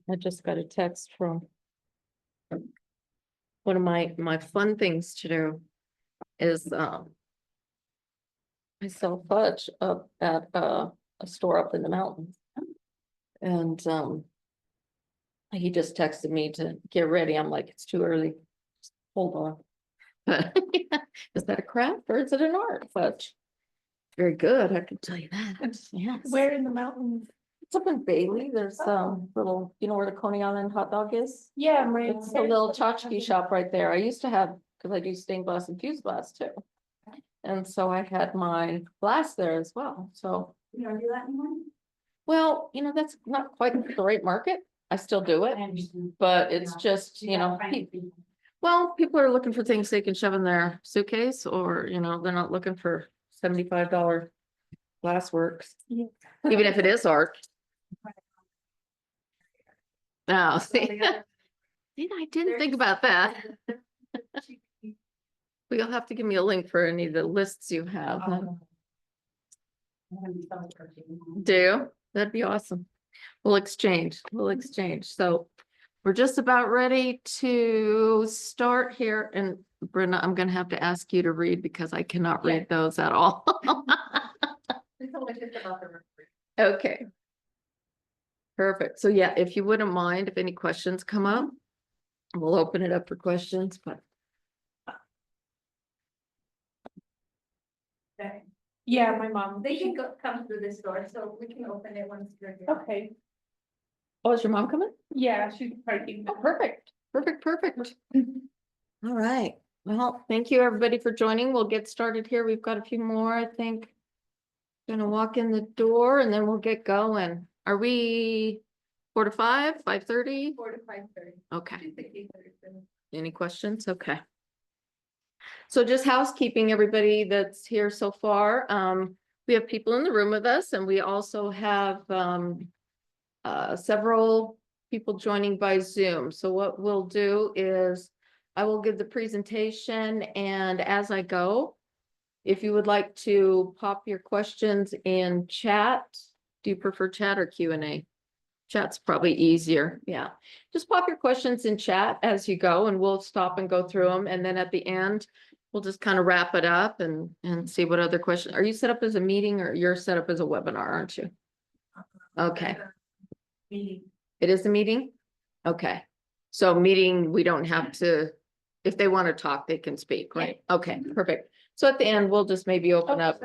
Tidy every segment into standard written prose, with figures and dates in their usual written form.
I just got a text from one of my fun things to do is I sell fudge up at a store up in the mountains. And he just texted me to get ready. I'm like, it's too early. Hold on. But is that a craft or is it an art fudge? Very good, I can tell you that. Yes. Where in the mountains? It's up in Bailey. There's little, you know where the Coney Island hot dog is? Yeah, right. It's a little tchotchke shop right there. I used to have, because I do stained glass and fused glass too. And so I had my glass there as well. So, You don't do that anymore? well, you know, that's not quite the right market. I still do it, but it's just, you know, well, people are looking for things they can shove in their suitcase, or, you know, they're not looking for $75 glass works, Yeah. even if it is art. Oh, see, see, I didn't think about that. Well, you'll have to give me a link for any of the lists you have. Huh? Do? That'd be awesome. We'll exchange. So we're just about ready to start here. And Brenda, I'm going to have to ask you to read because I cannot read those at all. Okay. Perfect. So yeah, if you wouldn't mind, if any questions come up, we'll open it up for questions, but. Yeah, my mom. They can come through this door, so we can open it once you're here. Okay. Oh, is your mom coming? Yeah, she's parking. Oh, perfect. All right. Well, thank you everybody for joining. We'll get started here. We've got a few more, I think. Gonna walk in the door and then we'll get going. Are we 4 to 5, 5:30? 4 to 5:30. Okay. 2:30. Any questions? Okay. So just housekeeping, everybody that's here so far. We have people in the room with us, and we also have several people joining by Zoom. So what we'll do is I will give the presentation, and as I go, if you would like to pop your questions in chat, do you prefer chat or Q&A? Chat's probably easier. Yeah. Just pop your questions in chat as you go, and we'll stop and go through them. And then at the end, we'll just kind of wrap it up and see what other questions. Are you set up as a meeting, or you're set up as a webinar, aren't you? Okay. Meeting. It is a meeting? Okay. So meeting, we don't have to, if they want to talk, they can speak, right? Okay, perfect. So at the end, we'll just maybe open up.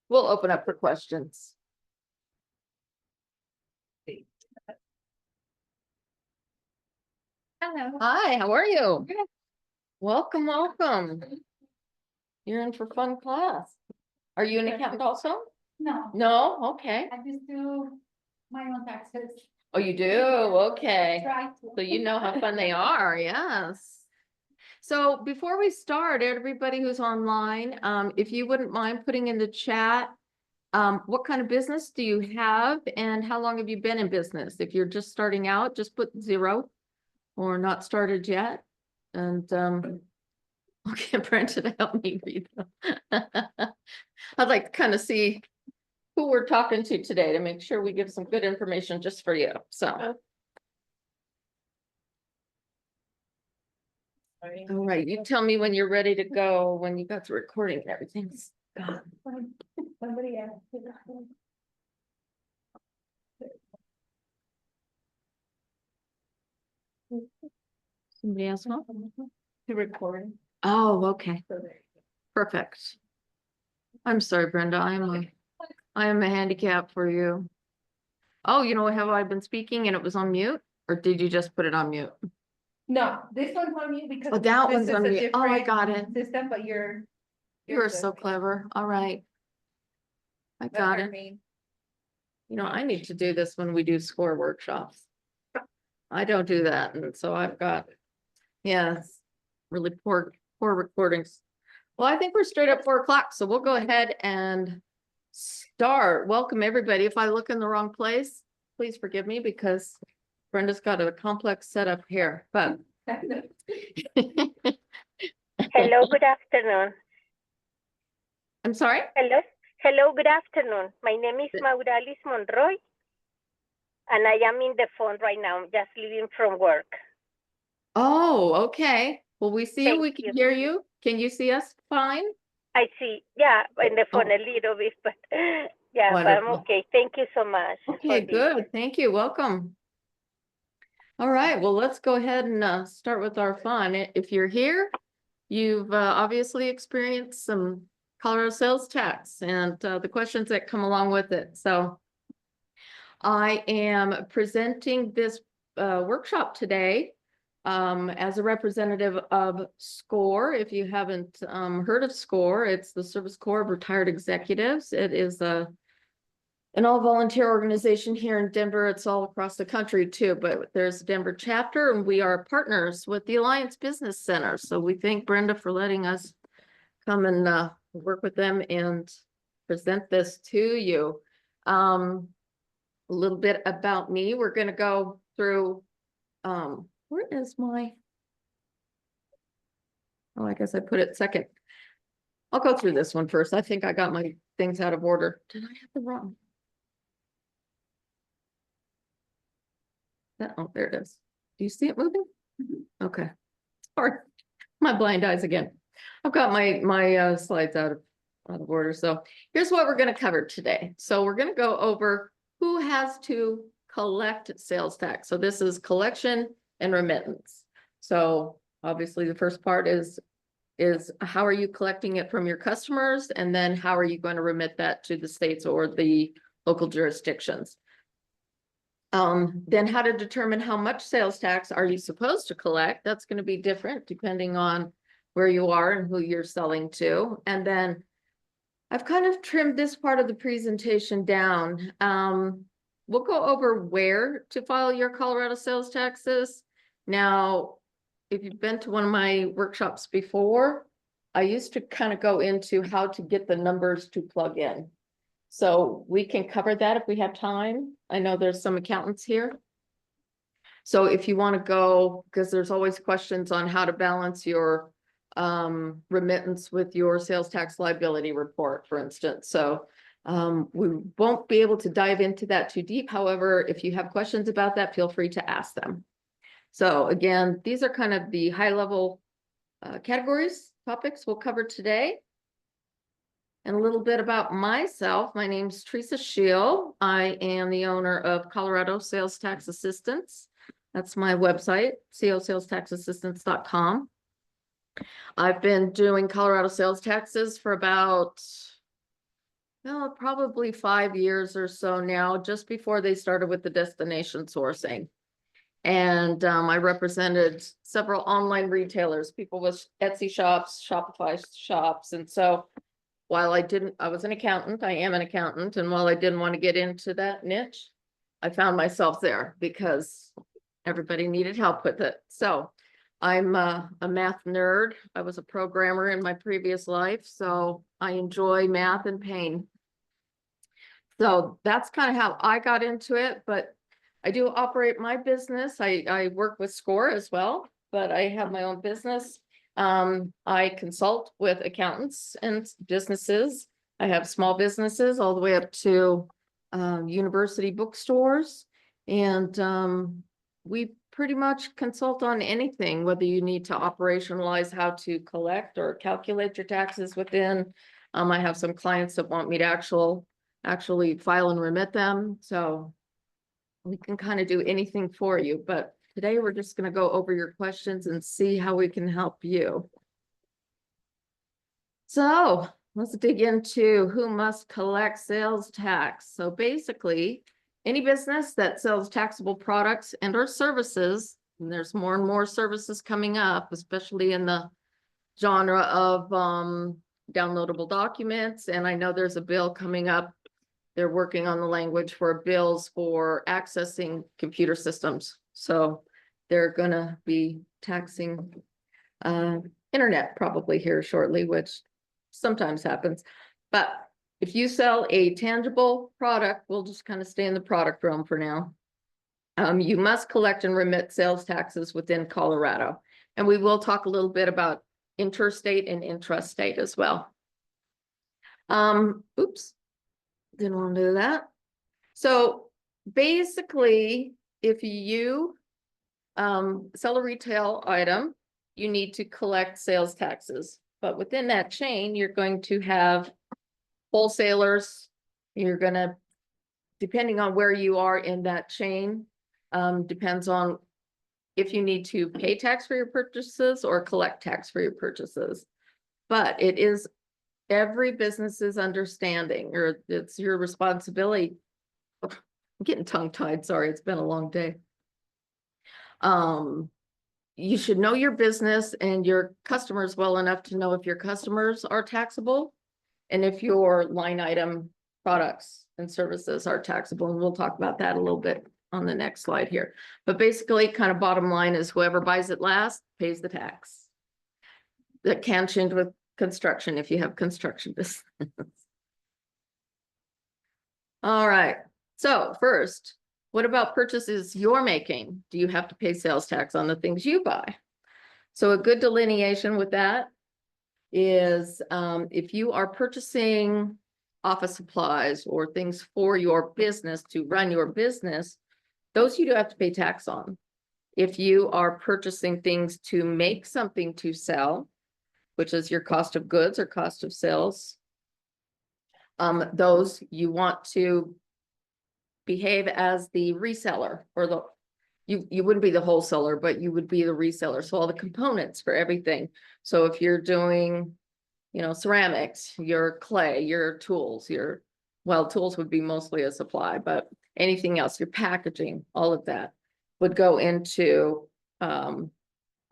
We'll open up for questions. Hello. Hi, how are you? Welcome. You're in for fun class. Are you an accountant also? No, No? Okay. I just do my own taxes. Oh, you do? Okay. Try to. So you know how fun they are, yes. So before we start, everybody who's online, if you wouldn't mind putting in the chat, what kind of business do you have and how long have you been in business? If you're just starting out, just put 0 or not started yet. And I'll get Brenda to help me read them. I'd like to kind of see who we're talking to today to make sure we give some good information just for you. So. All right, you tell me when you're ready to go, when you got the recording and everything's gone. Somebody asked. Somebody else want? To record. Oh, okay, So there you go. perfect. I'm sorry, Brenda, I am a handicap for you. Oh, you know, have I been speaking and it was on mute? Or did you just put it on mute? No, this one's on you because. Oh, that this one's is on a mute. Oh, I different got it. System, but you're. You are good. so clever. All right. I That's got our it. main. You know, I need to do this when we do score workshops. I don't do that, and so I've got, yes, really poor recordings. Well, I think we're straight up 4 o'clock, so we'll go ahead and start. Welcome, everybody. If I look in the wrong place, please forgive me because Brenda's got a complex setup here, but. Hello, good afternoon. I'm sorry? Hello. Hello, good afternoon. My name is Mauralis Monroy, and I am in the phone right now. I'm just leaving from work. Oh, okay. Well, we see you, Thank we can you. hear you. Can you see us fine? I see. Yeah, in the phone Oh. a little bit, but yeah, but I'm Wonderful. okay. Thank you so much. Okay, for this. good. Thank you. Welcome. All right, well, let's go ahead and start with our fun. If you're here, you've obviously experienced some Colorado sales tax and the questions that come along with it. So I am presenting this workshop today as a representative of SCORE. If you haven't heard of SCORE, it's the Service Corps of Retired Executives. It is an all-volunteer organization here in Denver. It's all across the country too, but there's a Denver chapter and we are partners with the Alliance Business Center. So we thank Brenda for letting us come and work with them and present this to you. A little bit about me. We're going to go through, where is my, oh, I guess I put it second. I'll go through this one first. I think I got my things out of order. Did I have the wrong? Oh, there it is. Do you see it moving? Okay. Sorry, my blind eyes again. I've got my slides out of order. So here's what we're going to cover today. So we're going to go over who has to collect sales tax. So this is collection and remittance. So obviously the first part is how are you collecting it from your customers, and then how are you going to remit that to the states or the local jurisdictions. Then how to determine how much sales tax are you supposed to collect. That's going to be different depending on where you are and who you're selling to. And then I've kind of trimmed this part of the presentation down. We'll go over where to file your Colorado sales taxes. Now, if you've been to one of my workshops before, I used to kind of go into how to get the numbers to plug in. So we can cover that if we have time. I know there's some accountants here. So if you want to go, because there's always questions on how to balance your remittance with your sales tax liability report, for instance. So we won't be able to dive into that too deep. However, if you have questions about that, feel free to ask them. So again, these are kind of the high level categories, topics we'll cover today. And a little bit about myself. My name's Teresa Scheel. I am the owner of Colorado Sales Tax Assistance. That's my website, cosalestaxassistance.com. I've been doing Colorado sales taxes for about, well, probably 5 years or so now, just before they started with the destination sourcing. And I represented several online retailers, people with Etsy shops, Shopify shops. And so while I was an accountant, I am an accountant. And while I didn't want to get into that niche, I found myself there because everybody needed help with it. So I'm a math nerd. I was a programmer in my previous life, so I enjoy math and pain. So that's kind of how I got into it, but I do operate my business. I work with SCORE as well, but I have my own business. I consult with accountants and businesses. I have small businesses all the way up to university bookstores. And we pretty much consult on anything, whether you need to operationalize how to collect or calculate your taxes within. I have some clients that want me to actually file and remit them. So we can kind of do anything for you, but today we're just going to go over your questions and see how we can help you. So let's dig into who must collect sales tax. So basically, any business that sells taxable products and or services, and there's more and more services coming up, especially in the genre of downloadable documents. And I know there's a bill coming up. They're working on the language for bills for accessing computer systems. So they're gonna be taxing internet probably here shortly, which sometimes happens. But if you sell a tangible product, we'll just kind of stay in the product realm for now. You must collect and remit sales taxes within Colorado. And we will talk a little bit about interstate and intrastate as well. Oops. Didn't want to do that. So basically, if you sell a retail item, you need to collect sales taxes. But within that chain, you're going to have wholesalers. You're gonna, depending on where you are in that chain, depends on if you need to pay tax for your purchases or collect tax for your purchases. But it is every business's understanding, or it's your responsibility. I'm getting tongue-tied, sorry, it's been a long day. You should know your business and your customers well enough to know if your customers are taxable and if your line item products and services are taxable. And we'll talk about that a little bit on the next slide here. But basically, kind of bottom line is whoever buys it last pays the tax. That can change with construction if you have construction business. All right, so first, what about purchases you're making? Do you have to pay sales tax on the things you buy? So a good delineation with that is if you are purchasing office supplies or things for your business to run your business, those you do have to pay tax on. If you are purchasing things to make something to sell, which is your cost of goods or cost of sales, those you want to behave as the reseller, or the you wouldn't be the wholesaler, but you would be the reseller. So all the components for everything. So if you're doing, ceramics, your clay, your tools, well, tools would be mostly a supply, but anything else, your packaging, all of that would go into the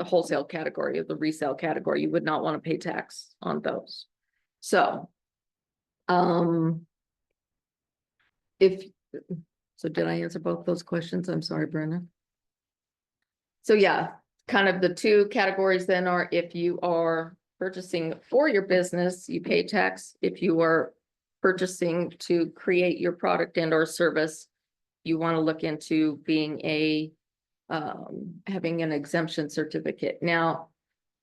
wholesale category or the resale category. You would not want to pay tax on those. So so did I answer both those questions? I'm sorry, Brenda. So yeah, kind of the two categories then are if you are purchasing for your business, you pay tax. If you are purchasing to create your product and or service, you want to look into being having an exemption certificate. Now,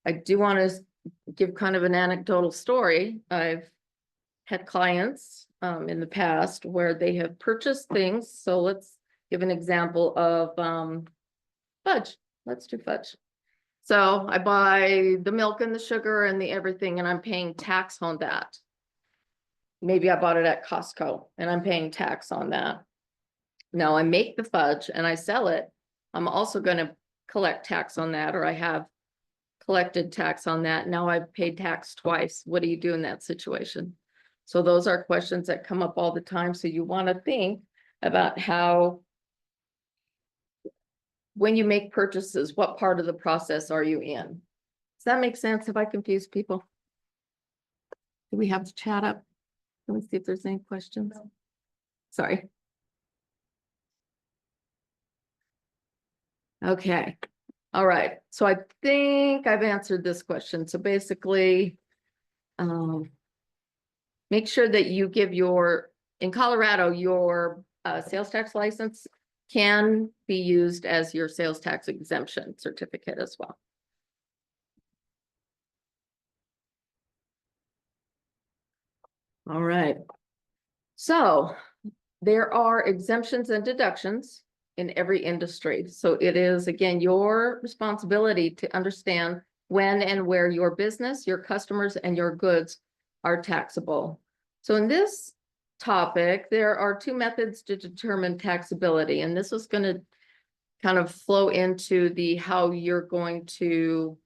I do want to give kind of an anecdotal story. I've had clients in the past where they have purchased things. So let's give an example of fudge. Let's do fudge. So I buy the milk and the sugar and the everything, and I'm paying tax on that. Maybe I bought it at Costco and I'm paying tax on that. Now I make the fudge and I sell it. I'm also going to collect tax on that, or I have collected tax on that. Now I've paid tax twice. What do you do in that situation? So those are questions that come up all the time. So you want to think about how, when you make purchases, what part of the process are you in? Does that make sense? Have I confused people? Do we have to chat up? Let me see if there's any questions. Sorry. Okay. All right. So I think I've answered this question. So basically, make sure that you give in Colorado, your sales tax license can be used as your sales tax exemption certificate as well. All right. So there are exemptions and deductions in every industry. So it is, again, your responsibility to understand when and where your business, your customers, and your goods are taxable. So in this topic, there are two methods to determine taxability, and this is going to kind of flow into how you're going to,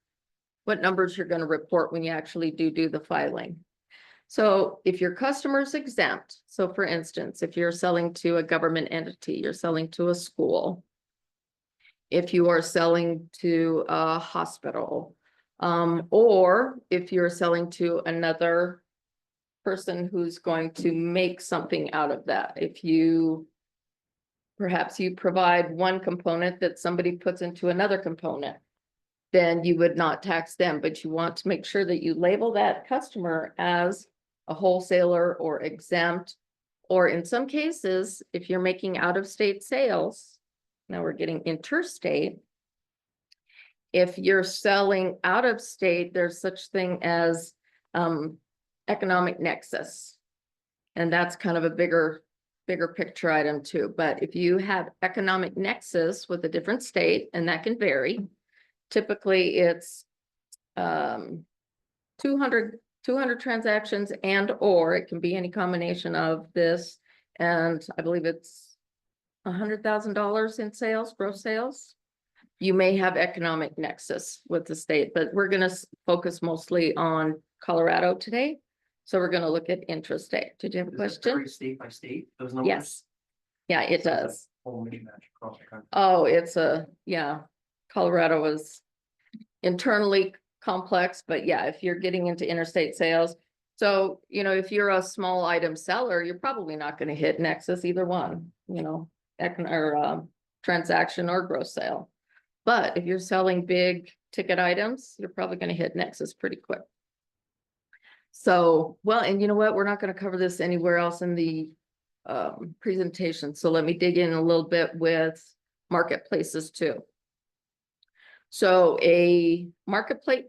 what numbers you're going to report when you actually do the filing. So if your customer's exempt, so for instance, if you're selling to a government entity, you're selling to a school, if you are selling to a hospital, or if you're selling to another person who's going to make something out of that. If perhaps you provide one component that somebody puts into another component, then you would not tax them, but you want to make sure that you label that customer as a wholesaler or exempt, or in some cases, if you're making out-of-state sales, now we're getting interstate. If you're selling out of state, there's such thing as economic nexus. And that's kind of a bigger picture item too. But if you have economic nexus with a different state, and that can vary, typically it's 200 transactions, and or it can be any combination of this. And I believe it's $100,000 in sales, gross sales. You may have economic nexus with the state, but we're going to focus mostly on Colorado today. So we're going to look at intrastate. Did you have a Does it question? vary state by state, those numbers? Yes. Yeah, it So it's a does. Whole mismatch across the country. Oh, yeah. Colorado is internally complex, but yeah, if you're getting into interstate sales. So, if you're a small item seller, you're probably not going to hit nexus either one, transaction or gross sale. But if you're selling big ticket items, you're probably going to hit nexus pretty quick. So, well, and you know what? We're not going to cover this anywhere else in the presentation. So let me dig in a little bit with marketplaces too. So a marketplace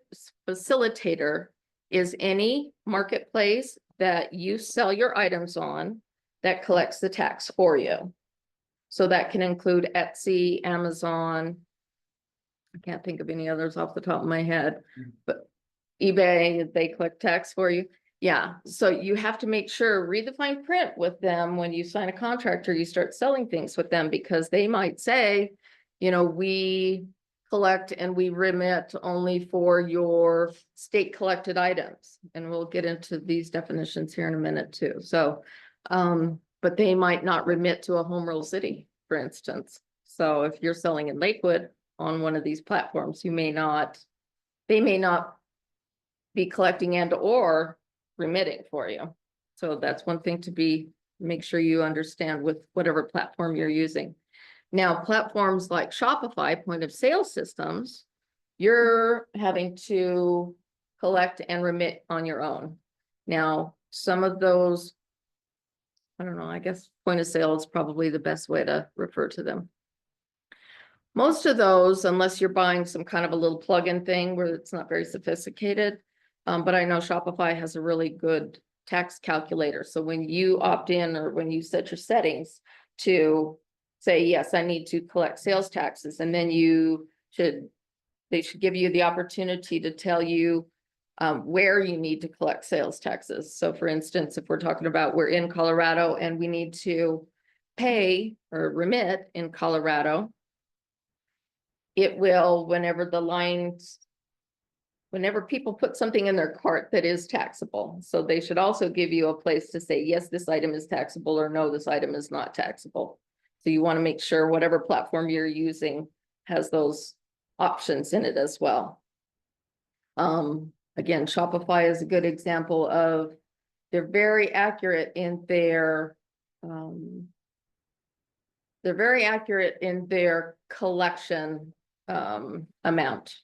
facilitator is any marketplace that you sell your items on that collects the tax for you. So that can include Etsy, Amazon. I can't think of any others off the top of my head, but eBay, they collect tax for you. Yeah, so you have to make sure, read the fine print with them when you sign a contract or you start selling things with them, because they might say, we collect and we remit only for your state collected items. And we'll get into these definitions here in a minute too. So, but they might not remit to a home rule city, for instance. So if you're selling in Lakewood on one of these platforms, they may not be collecting and or remitting for you. So that's one thing to make sure you understand with whatever platform you're using. Now, platforms like Shopify, point of sale systems, you're having to collect and remit on your own. Now, some of those, I don't know, I guess point of sale is probably the best way to refer to them. Most of those, unless you're buying some kind of a little plug-in thing where it's not very sophisticated, but I know Shopify has a really good tax calculator. So when you opt in or when you set your settings to say, yes, I need to collect sales taxes, and then they should give you the opportunity to tell you where you need to collect sales taxes. So for instance, if we're talking about we're in Colorado and we need to pay or remit in Colorado, it will, whenever people put something in their cart that is taxable. So they should also give you a place to say, yes, this item is taxable, or no, this item is not taxable. So you want to make sure whatever platform you're using has those options in it as well. Again, Shopify is a good example of, they're very accurate in their collection amount.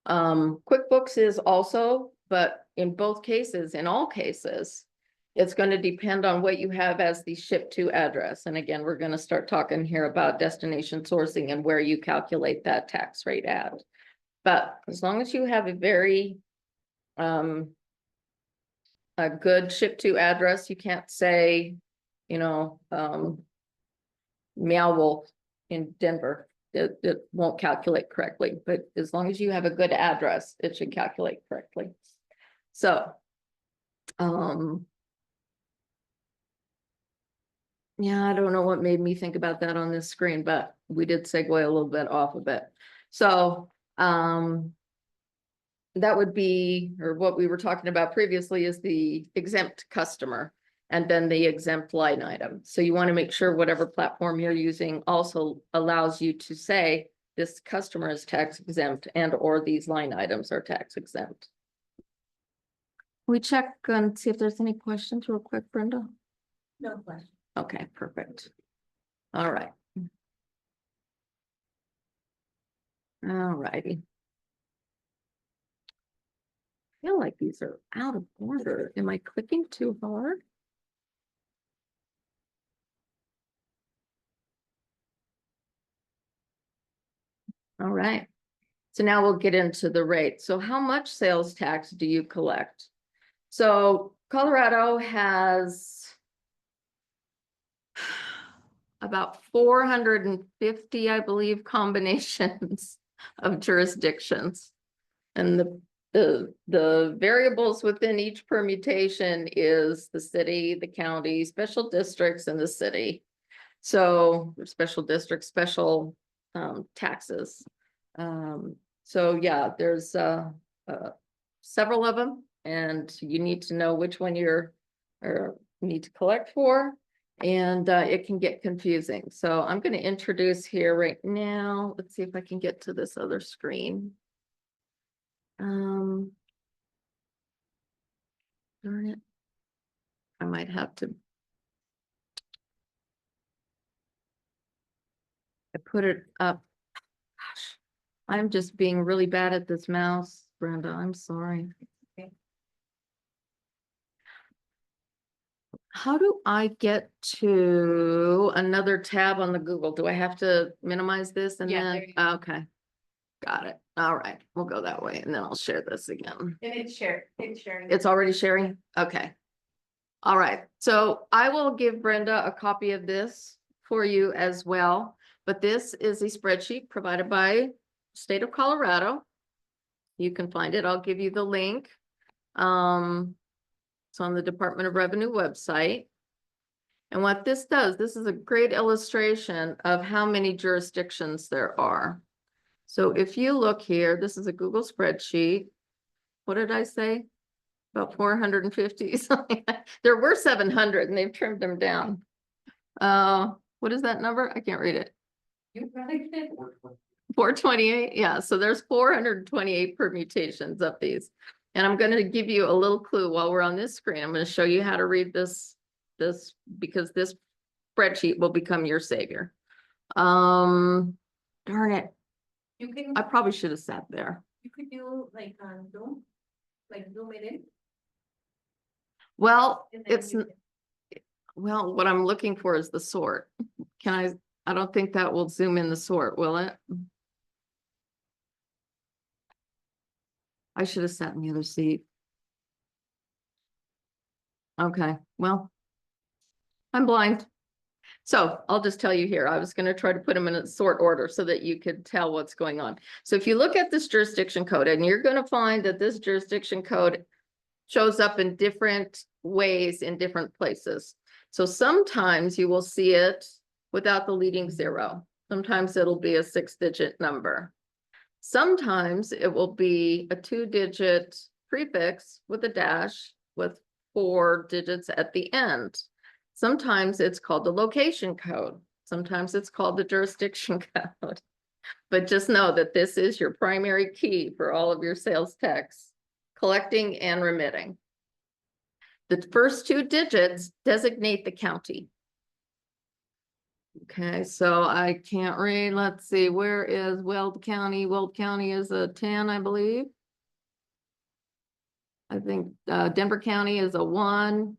QuickBooks is also, but in both cases, in all cases, it's going to depend on what you have as the ship to address. And again, we're going to start talking here about destination sourcing and where you calculate that tax rate at. But as long as you have a very a good ship to address, you can't say, Meow Wolf in Denver. It won't calculate correctly, but as long as you have a good address, it should calculate correctly. So, yeah, I don't know what made me think about that on this screen, but we did segue a little bit off of it. So, that would be, or what we were talking about previously is the exempt customer and then the exempt line item. So you want to make sure whatever platform you're using also allows you to say this customer is tax exempt and or these line items are tax exempt. We check and see if there's any questions real quick, Brenda. No question. Okay, perfect. All right. All righty. I feel like these are out of order. Am I clicking too hard? All right. So now we'll get into the rate. So how much sales tax do you collect? So Colorado has about 450, I believe, combinations of jurisdictions. And the variables within each permutation is the city, the county, special districts, and the city. So special districts, special taxes. So yeah, there's several of them, and you need to know which one you're or need to collect for. And it can get confusing. So I'm going to introduce here right now. Let's see if I can get to this other screen. Darn it. I might have to. I put it up. Gosh, I'm just being really bad at this mouse, Brenda. I'm sorry. Okay. How do I get to another tab on the Google? Do I have to minimize this and Yeah, then? there you go. Okay. Got it. All right, we'll go that way and then I'll share this again. And it's shared, it's sharing. It's already sharing? Okay. All right, so I will give Brenda a copy of this for you as well. But this is a spreadsheet provided by State of Colorado. You can find it. I'll give you the link. It's on the Department of Revenue website. And what this does, this is a great illustration of how many jurisdictions there are. So if you look here, this is a Google spreadsheet. What did I say? About 450. There were 700 and they've trimmed them down. What is that number? I can't read it. You probably did. 428. Yeah, so there's 428 permutations of these. And I'm going to give you a little clue while we're on this screen. I'm going to show you how to read this because this spreadsheet will become your savior. Darn it. You can, I probably should have sat there. you could do like on Zoom, like zoom it in. Well, And then it's, you can- well, what I'm looking for is the sort. Can I don't think that will zoom in the sort, will it? I should have sat in the other seat. Okay, well, I'm blind. So I'll just tell you here, I was going to try to put them in a sort order so that you could tell what's going on. So if you look at this jurisdiction code, and you're going to find that this jurisdiction code shows up in different ways in different places. So sometimes you will see it without the leading zero. Sometimes it'll be a 6-digit number. Sometimes it will be a 2-digit prefix with a dash with 4 digits at the end. Sometimes it's called the location code. Sometimes it's called the jurisdiction code. But just know that this is your primary key for all of your sales tax, collecting and remitting. The first 2 digits designate the county. Okay, so I can't read. Let's see, where is Weld County? Weld County is a 10, I believe. I think Denver County is a 1.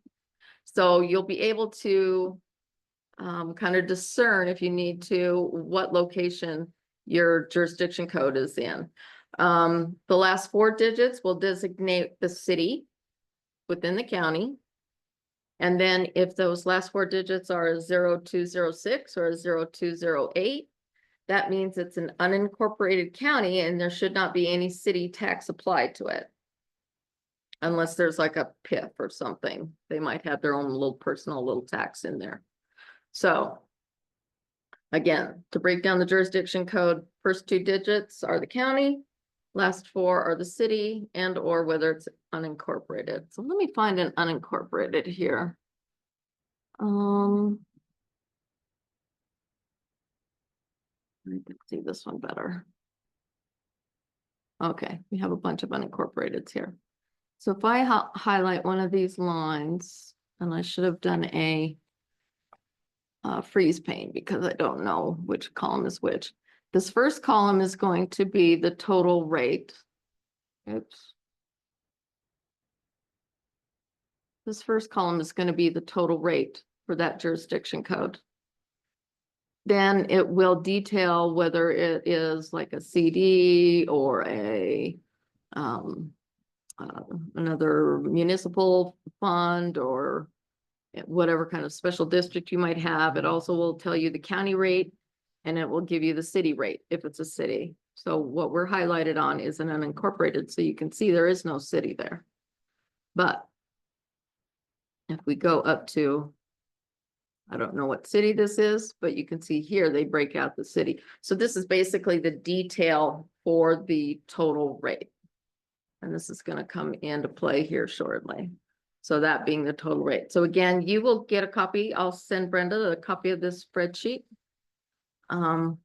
So you'll be able to kind of discern if you need to what location your jurisdiction code is in. The last 4 digits will designate the city within the county. And then if those last 4 digits are a 0206 or a 0208, that means it's an unincorporated county and there should not be any city tax applied to it. Unless there's like a PIF or something, they might have their own little personal little tax in there. So again, to break down the jurisdiction code, first 2 digits are the county, last 4 are the city and or whether it's unincorporated. So let me find an unincorporated here. I can see this one better. Okay, we have a bunch of unincorporateds here. So if I highlight one of these lines, and I should have done a freeze pane because I don't know which column is which. This first column is going to be the total rate. Oops. This first column is going to be the total rate for that jurisdiction code. Then it will detail whether it is like a CD or a another municipal fund or whatever kind of special district you might have. It also will tell you the county rate and it will give you the city rate if it's a city. So what we're highlighted on is an unincorporated, so you can see there is no city there. But if we go up to, I don't know what city this is, but you can see here, they break out the city. So this is basically the detail for the total rate. And this is going to come into play here shortly. So that being the total rate. So again, you will get a copy. I'll send Brenda a copy of this spreadsheet to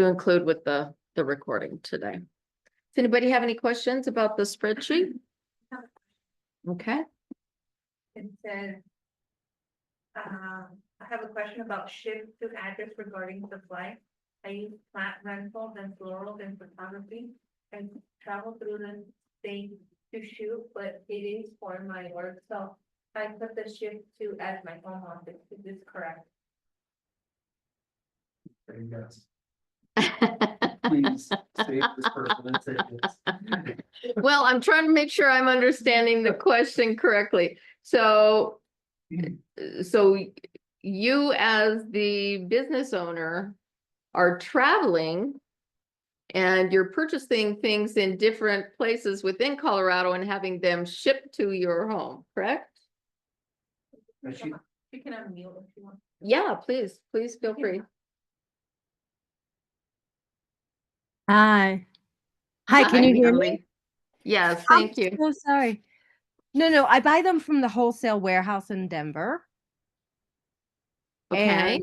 include with the recording today. Does anybody have any questions about the spreadsheet? Okay. It says, I have a question about ship to address regarding supply. I use plant rentals and florals and photography and travel through the state to shoot, but it is for my work, so I put the ship to as my home office. Is this correct? Say yes. Please save this person and say yes. Well, I'm trying to make sure I'm understanding the question correctly. So you as the business owner are traveling and you're purchasing things in different places within Colorado and having them shipped to your home, correct? And she- You can unmute if you want. Yeah, please feel free. Hi. Hi, can you hear me? Natalie. Yes, I'm thank you. so sorry. No, I buy them from the wholesale warehouse in Denver. Okay,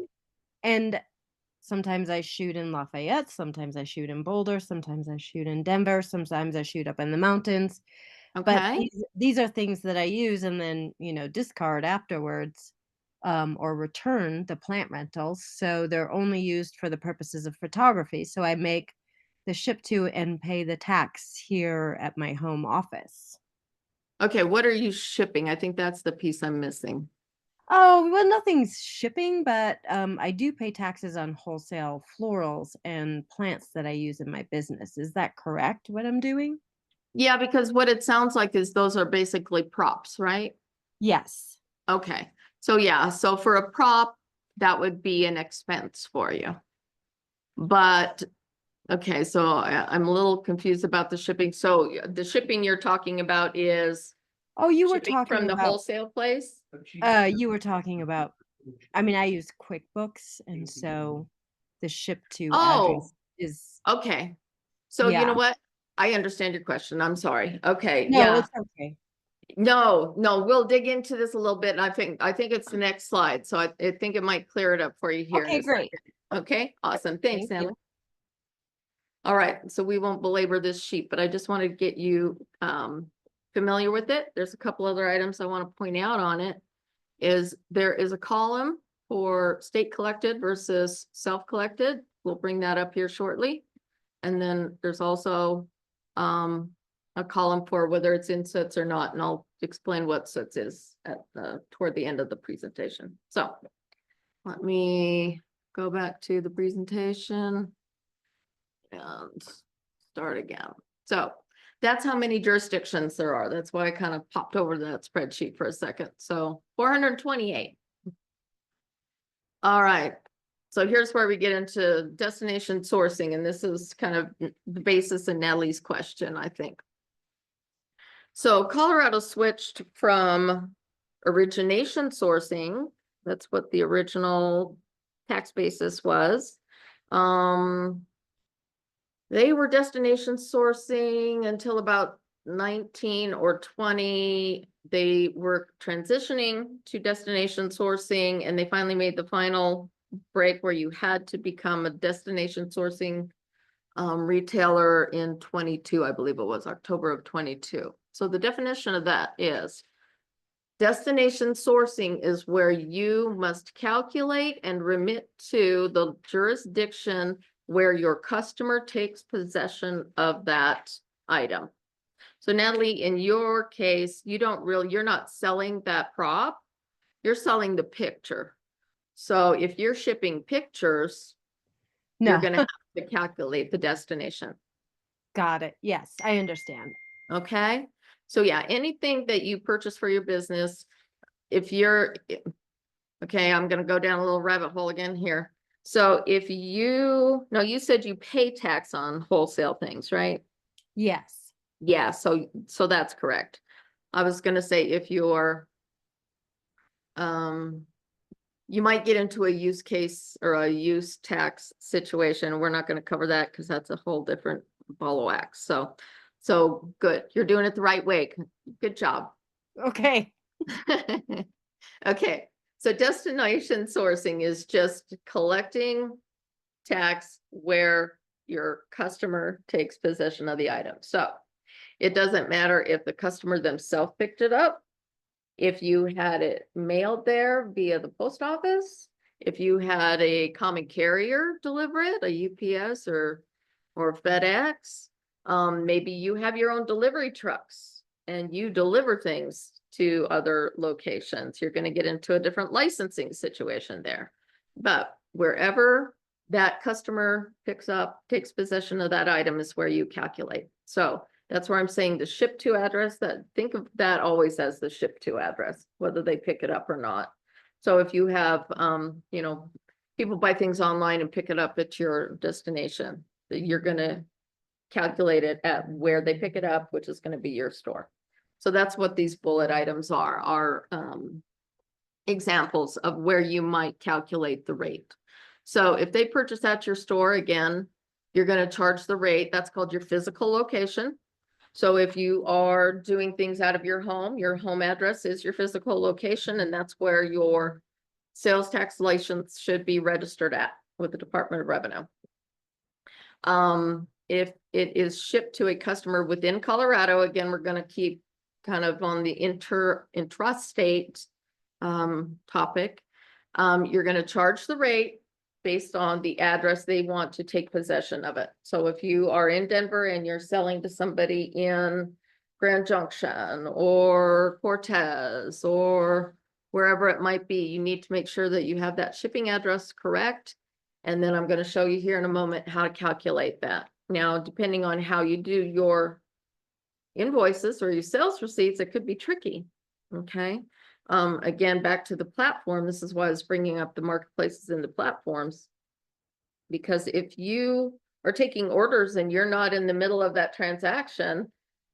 And sometimes I shoot in Lafayette, sometimes I shoot in Boulder, sometimes I shoot in Denver, sometimes I shoot up in the mountains. But okay, these are things that I use and then, discard afterwards, or return the plant rentals. So they're only used for the purposes of photography. So I make the ship to and pay the tax here at my home office. okay. What are you shipping? I think that's the piece I'm missing. Oh, well, nothing's shipping, but I do pay taxes on wholesale florals and plants that I use in my business. Is that correct, what I'm doing? Yeah, because what it sounds like is those are basically props, right? Yes. Okay, so yeah, so for a prop, that would be an expense for you. But, okay, so I'm a little confused about the shipping. So the shipping you're talking about is Oh, you were shipping talking from the about, wholesale place? but she- you were talking about, I mean, I use QuickBooks, and so the ship to Oh, address is, okay. So you know yeah. what? I understand your question. I'm sorry. Okay, No, yeah. it's okay. No, we'll dig into this a little bit. And I think it's the next slide. So I think it might clear it up for you here. in Okay, a great. second. Okay, awesome. Thanks, Thank you. Natalie. All right, so we won't belabor this sheet, but I just want to get you familiar with it. There's a couple other items I want to point out on it. There is a column for state collected versus self-collected. We'll bring that up here shortly. And then there's also a column for whether it's insets or not, and I'll explain what sets is at toward the end of the presentation. So let me go back to the presentation and start again. So that's how many jurisdictions there are. That's why I kind of popped over that spreadsheet for a second. So 428. All right. So here's where we get into destination sourcing, and this is kind of the basis of Natalie's question, I think. So Colorado switched from origination sourcing, that's what the original tax basis was. They were destination sourcing until about 19 or 20. They were transitioning to destination sourcing, and they finally made the final break where you had to become a destination sourcing retailer in 22, I believe it was October of 22. So the definition of that is destination sourcing is where you must calculate and remit to the jurisdiction where your customer takes possession of that item. So Natalie, in your case, you're not selling that prop, you're selling the picture. So if you're shipping pictures, you're No, gonna have to calculate the destination. got it. Yes, I understand. Okay, so yeah, anything that you purchase for your business, if you're, okay, I'm gonna go down a little rabbit hole again here. So if you, no, you said you pay tax on wholesale things, right? Yes. Yeah, so that's correct. I was gonna say if you're, you might get into a use case or a use tax situation. We're not gonna cover that because that's a whole different ball of wax. So good, you're doing it the right way. Good job. Okay. Okay, so destination sourcing is just collecting tax where your customer takes possession of the item. So it doesn't matter if the customer themselves picked it up, if you had it mailed there via the post office, if you had a common carrier deliver it, a UPS or FedEx, maybe you have your own delivery trucks and you deliver things to other locations. You're going to get into a different licensing situation there. But wherever that customer picks up, takes possession of that item is where you calculate. So that's where I'm saying the ship to address, that think of that always as the ship to address, whether they pick it up or not. So if you have, you know, people buy things online and pick it up at your destination, you're gonna calculate it at where they pick it up, which is gonna be your store. So that's what these bullet items are examples of where you might calculate the rate. So if they purchase at your store, again, you're gonna charge the rate. That's called your physical location. So if you are doing things out of your home address is your physical location, and that's where your sales tax license should be registered at with the Department of Revenue. If it is shipped to a customer within Colorado, again, we're going to keep kind of on the intrastate topic. You're going to charge the rate based on the address they want to take possession of it. So if you are in Denver and you're selling to somebody in Grand Junction or Cortez or wherever it might be, you need to make sure that you have that shipping address correct. And then I'm going to show you here in a moment how to calculate that. Now, depending on how you do your invoices or your sales receipts, it could be tricky. Okay. Again, back to the platform, this is why I was bringing up the marketplaces and the platforms. Because if you are taking orders and you're not in the middle of that transaction,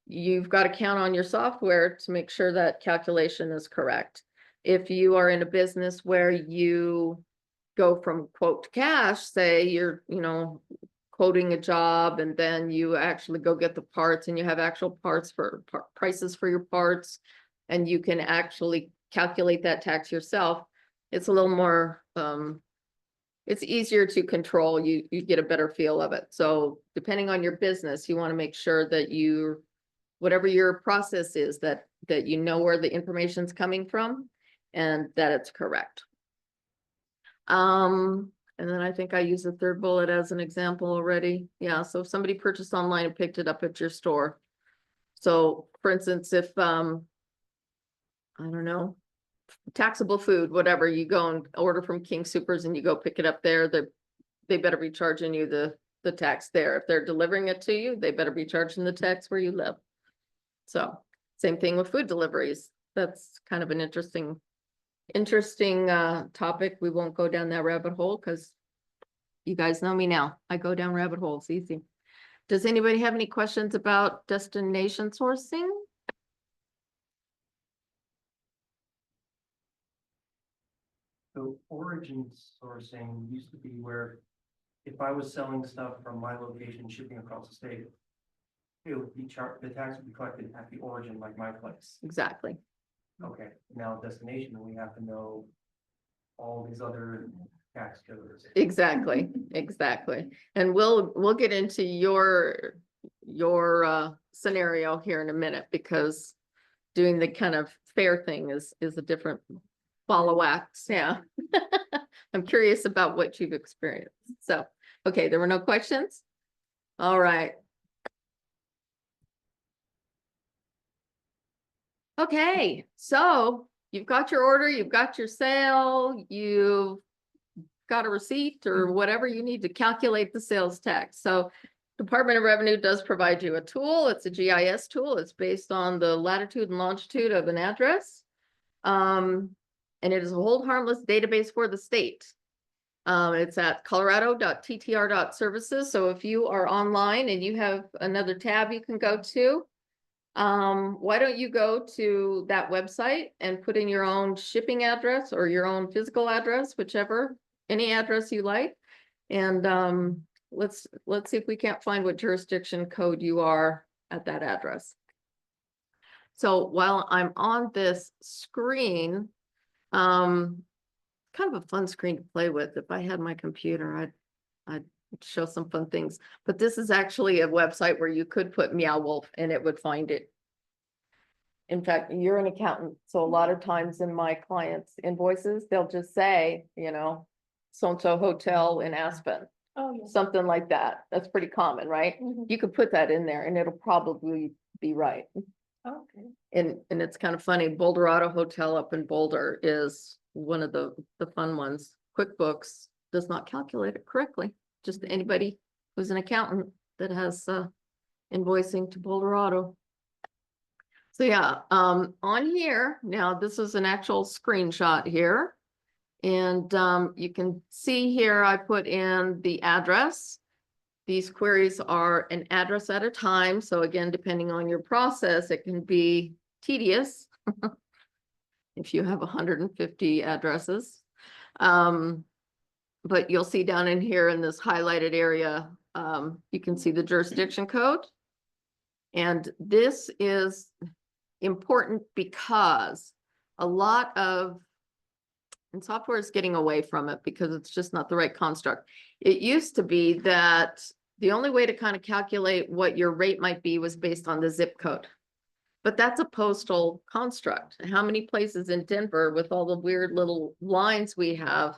you've got to count on your software to make sure that calculation is correct. If you are in a business where you go from quote to cash, say you're, you know, quoting a job and then you actually go get the parts and you have actual parts for prices for your parts, and you can actually calculate that tax yourself, it's a little more, it's easier to control. You get a better feel of it. So depending on your business, you want to make sure that you, whatever your process is, that you know where the information's coming from and that it's correct. And then I think I used the third bullet as an example already. Yeah, so if somebody purchased online and picked it up at your store. So for instance, if, I don't know, taxable food, whatever, you go and order from King Supers and you go pick it up there, they better be charging you the tax there. If they're delivering it to you, they better be charging the tax where you live. So same thing with food deliveries. That's kind of an interesting topic. We won't go down that rabbit hole because you guys know me now. I go down rabbit holes easy. Does anybody have any questions about destination sourcing? So origin sourcing used to be where if I was selling stuff from my location, shipping across the state, it would be charged, the tax would be collected at the origin, like my place. Exactly. Okay, now destination, we have to know all these other tax codes. Exactly, exactly. And we'll get into your scenario here in a minute, because doing the kind of fair thing is a different ball of wax. Yeah. I'm curious about what you've experienced. So, okay, there were no questions? All right. Okay, so you've got your order, you've got your sale, you've got a receipt or whatever you need to calculate the sales tax. So Department of Revenue does provide you a tool. It's a GIS tool. It's based on the latitude and longitude of an address. And it is a hold harmless database for the state. It's at colorado.ttr.services. So if you are online and you have another tab you can go to, why don't you go to that website and put in your own shipping address or your own physical address, whichever, any address you like. And let's see if we can't find what jurisdiction code you are at that address. So while I'm on this screen, kind of a fun screen to play with. If I had my computer, I'd show some fun things. But this is actually a website where you could put Meow Wolf and it would find it. In fact, you're an accountant, so a lot of times in my clients' invoices, they'll just say, you know, so-and-so hotel in Aspen, Oh, yes. something like that. That's pretty common, right? Mhm. You could put that in there and it'll probably be right. Okay. And it's kind of funny, Boulderado Hotel up in Boulder is one of the fun ones. QuickBooks does not calculate it correctly. Just anybody who's an accountant that has invoicing to Boulderado. So yeah, on here, now this is an actual screenshot here. And you can see here, I put in the address. These queries are an address at a time. So again, depending on your process, it can be tedious if you have 150 addresses. But you'll see down in here in this highlighted area, you can see the jurisdiction code. And this is important because a lot of, and software is getting away from it because it's just not the right construct. It used to be that the only way to kind of calculate what your rate might be was based on the zip code. But that's a postal construct. How many places in Denver with all the weird little lines we have,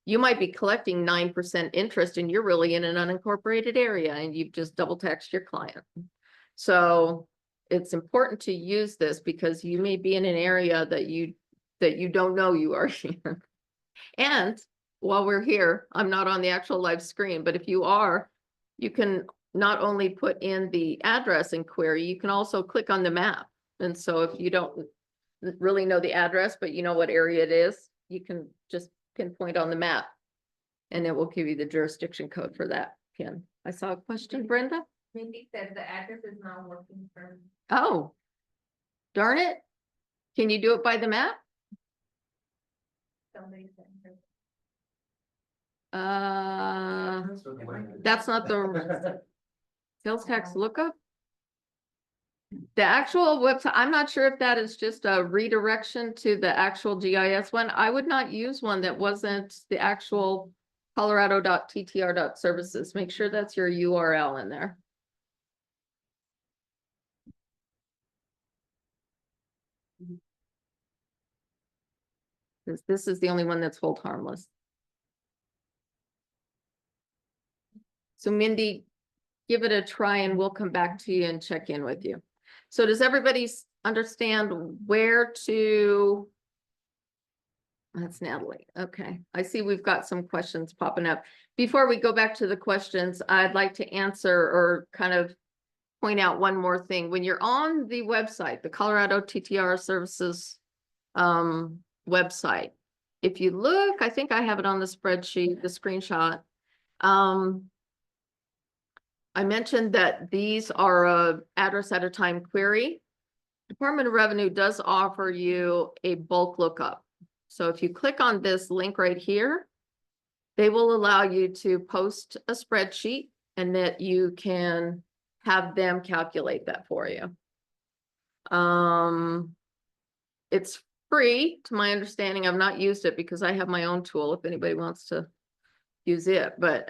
you might be collecting 9% interest and you're really in an unincorporated area and you've just double taxed your client. So it's important to use this because you may be in an area that you don't know you are in. And while we're here, I'm not on the actual live screen, but if you are, you can not only put in the address and query, you can also click on the map. And so if you don't really know the address, but you know what area it is, you can just pinpoint on the map and it will give you the jurisdiction code for that pin. I saw a question, Brenda. Mindy said the address is not working for Oh, darn it. Can you do it by the map? somebody. Said. That's not the sales tax lookup. The actual website, I'm not sure if that is just a redirection to the actual GIS one. I would not use one that wasn't the actual colorado.ttr.services. Make sure that's your URL in there. This is the only one that's hold harmless. So Mindy, give it a try and we'll come back to you and check in with you. So does everybody understand where to? That's Natalie. Okay. I see we've got some questions popping up. Before we go back to the questions, I'd like to answer or kind of point out one more thing. When you're on the website, the Colorado TTR Services website, if you look, I think I have it on the spreadsheet, the screenshot. I mentioned that these are a address at a time query. Department of Revenue does offer you a bulk lookup. So if you click on this link right here, they will allow you to post a spreadsheet and that you can have them calculate that for you. It's free to my understanding. I've not used it because I have my own tool if anybody wants to use it, but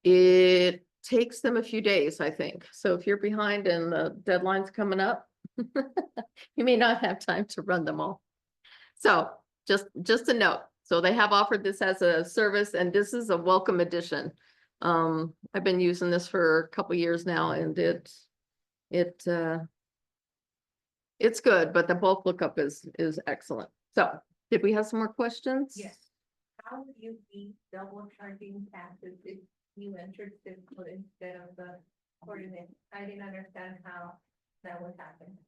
it takes them a few days, I think. So if you're behind and the deadline's coming up, you may not have time to run them all. So just a note. So they have offered this as a service and this is a welcome addition. I've been using this for a couple years now and it's good, but the bulk lookup is excellent. So did we have some more questions? Yes. How would you be double charging taxes if you entered zip code instead of the coordinate. I didn't understand how that would happen.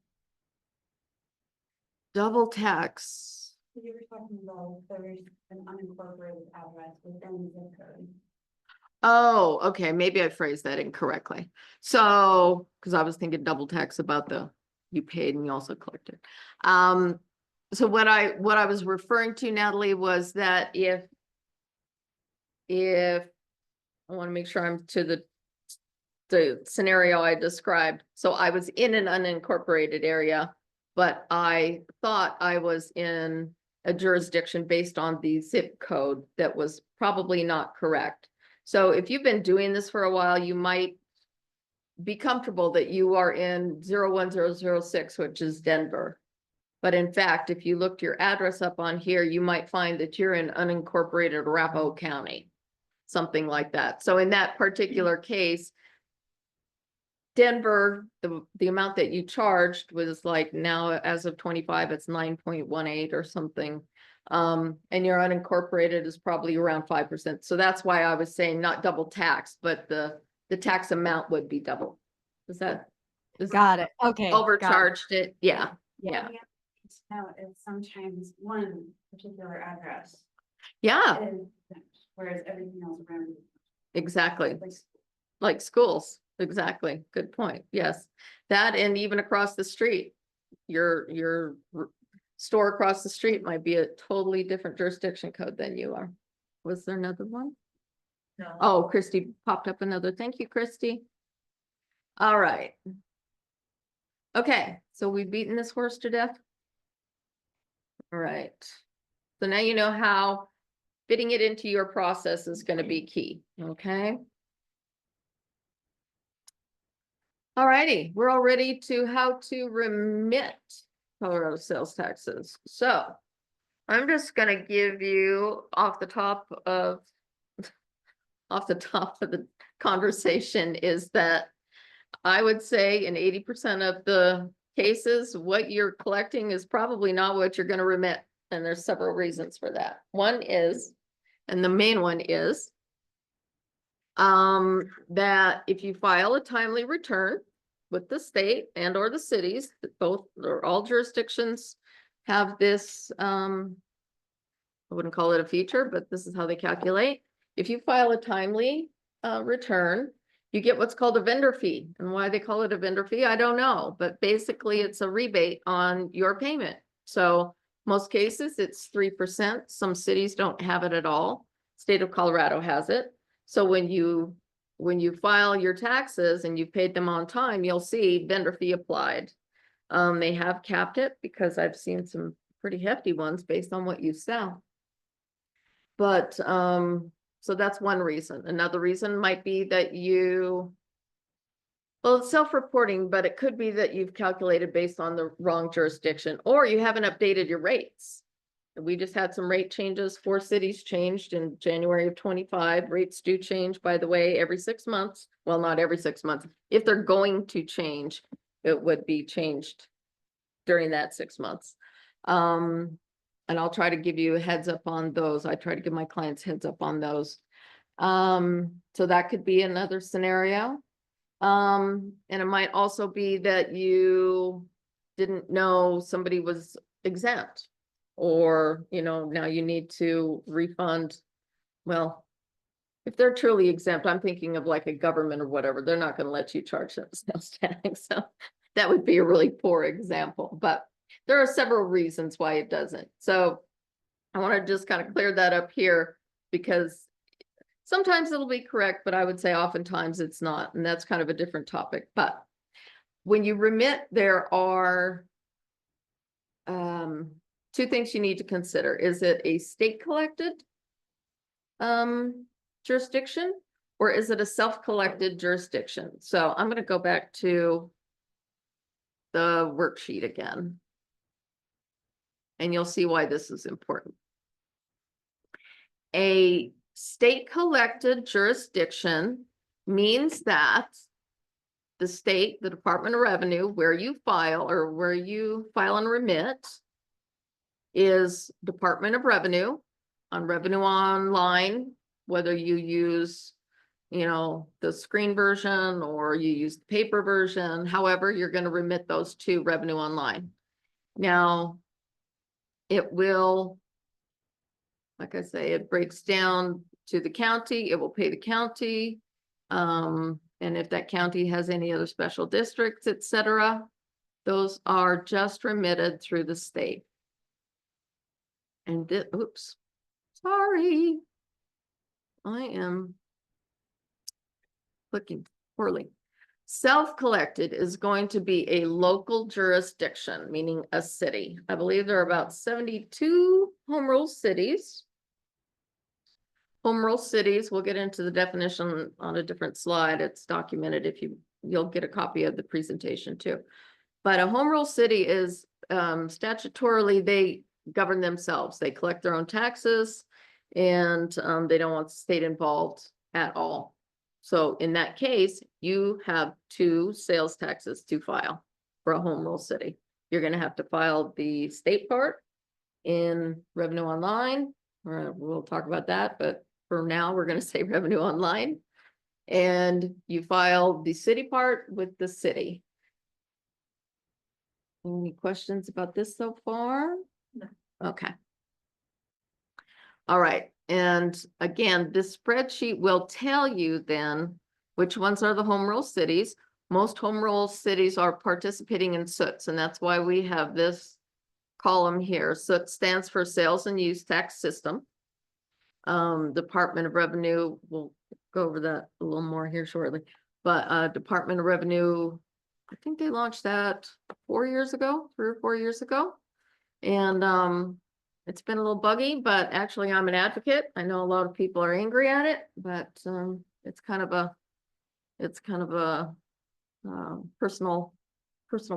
Double tax. You were talking about there's an unincorporated address within the zip code. Oh, okay, maybe I phrased that incorrectly. So, because I was thinking double tax about the, you paid and you also collected. So what I was referring to, Natalie, was that if I want to make sure I'm to the scenario I described. So I was in an unincorporated area, but I thought I was in a jurisdiction based on the zip code that was probably not correct. So if you've been doing this for a while, you might be comfortable that you are in 01006, which is Denver. But in fact, if you looked your address up on here, you might find that you're in unincorporated Arapahoe County, something like that. So in that particular case, Denver, the amount that you charged was like now as of 25, it's 9.18 or something. And your unincorporated is probably around 5%. So that's why I was saying not double tax, but the tax amount would be double. Is that? Got it. Okay. got it. Overcharged it? Yeah, yeah, Now, it's sometimes one particular address yeah, is, whereas everything else around. it, exactly. like, Like schools, exactly. Good point. Yes. That and even across the street, your store across the street might be a totally different jurisdiction code than you are. Was there another one? No. Oh, Christy popped up another. Thank you, Christy. All right. Okay, so we've beaten this horse to death. All right. So now you know how fitting it into your process is going to be key, okay? All righty, we're all ready to how to remit Colorado sales taxes. So I'm just gonna give you off the top of the conversation is that I would say in 80% of the cases, what you're collecting is probably not what you're gonna remit. And there's several reasons for that. One is, and the main one is, that if you file a timely return with the state and or the cities, both or all jurisdictions have this, I wouldn't call it a feature, but this is how they calculate. If you file a timely return, you get what's called a vendor fee. And why they call it a vendor fee, I don't know, but basically it's a rebate on your payment. So most cases it's 3%. Some cities don't have it at all. State of Colorado has it. So when you file your taxes and you've paid them on time, you'll see vendor fee applied. They have capped it because I've seen some pretty hefty ones based on what you sell. But, so that's one reason. Another reason might be that well, it's self-reporting, but it could be that you've calculated based on the wrong jurisdiction, or you haven't updated your rates. We just had some rate changes. 4 cities changed in January of 25. Rates do change, by the way, every 6 months. Well, not every 6 months. If they're going to change, it would be changed during that 6 months. And I'll try to give you a heads up on those. I try to give my clients heads up on those. So that could be another scenario. And it might also be that you didn't know somebody was exempt. Or, now you need to refund. Well, if they're truly exempt, I'm thinking of like a government or whatever, they're not going to let you charge them sales tax. So that would be a really poor example, but there are several reasons why it doesn't. So I want to just kind of clear that up here because sometimes it'll be correct, but I would say oftentimes it's not. And that's kind of a different topic. But when you remit, there are, 2 things you need to consider. Is it a state collected jurisdiction or is it a self-collected jurisdiction? So I'm going to go back to the worksheet again. And you'll see why this is important. A state collected jurisdiction means that the state, the Department of Revenue, where you file and remit, is Department of Revenue on Revenue Online, whether you use you know, the screen version or you use the paper version, however, you're gonna remit those to Revenue Online. Now, it will, like I say, it breaks down to the county, it will pay the county. And if that county has any other special districts, et cetera, those are just remitted through the state. And oops, sorry. I am clicking poorly. Self-collected is going to be a local jurisdiction, meaning a city. I believe there are about 72 home rule cities. Home rule cities, we'll get into the definition on a different slide. It's documented if you'll get a copy of the presentation too. But a home rule city is statutorily, they govern themselves. They collect their own taxes and they don't want the state involved at all. So in that case, you have 2 sales taxes to file for a home rule city. You're going to have to file the state part in Revenue Online, or we'll talk about that, but for now, we're going to say Revenue Online. And you file the city part with the city. Any questions about this so far? No. Okay. All right. And again, this spreadsheet will tell you then which ones are the home rule cities. Most home rule cities are participating in SUTs, and that's why we have this column here. SUT stands for Sales and Use Tax System. Department of Revenue, we'll go over that a little more here shortly. But Department of Revenue, I think they launched that 4 years ago, 3 or 4 years ago. And it's been a little buggy, but actually I'm an advocate. I know a lot of people are angry at it, but it's kind of a personal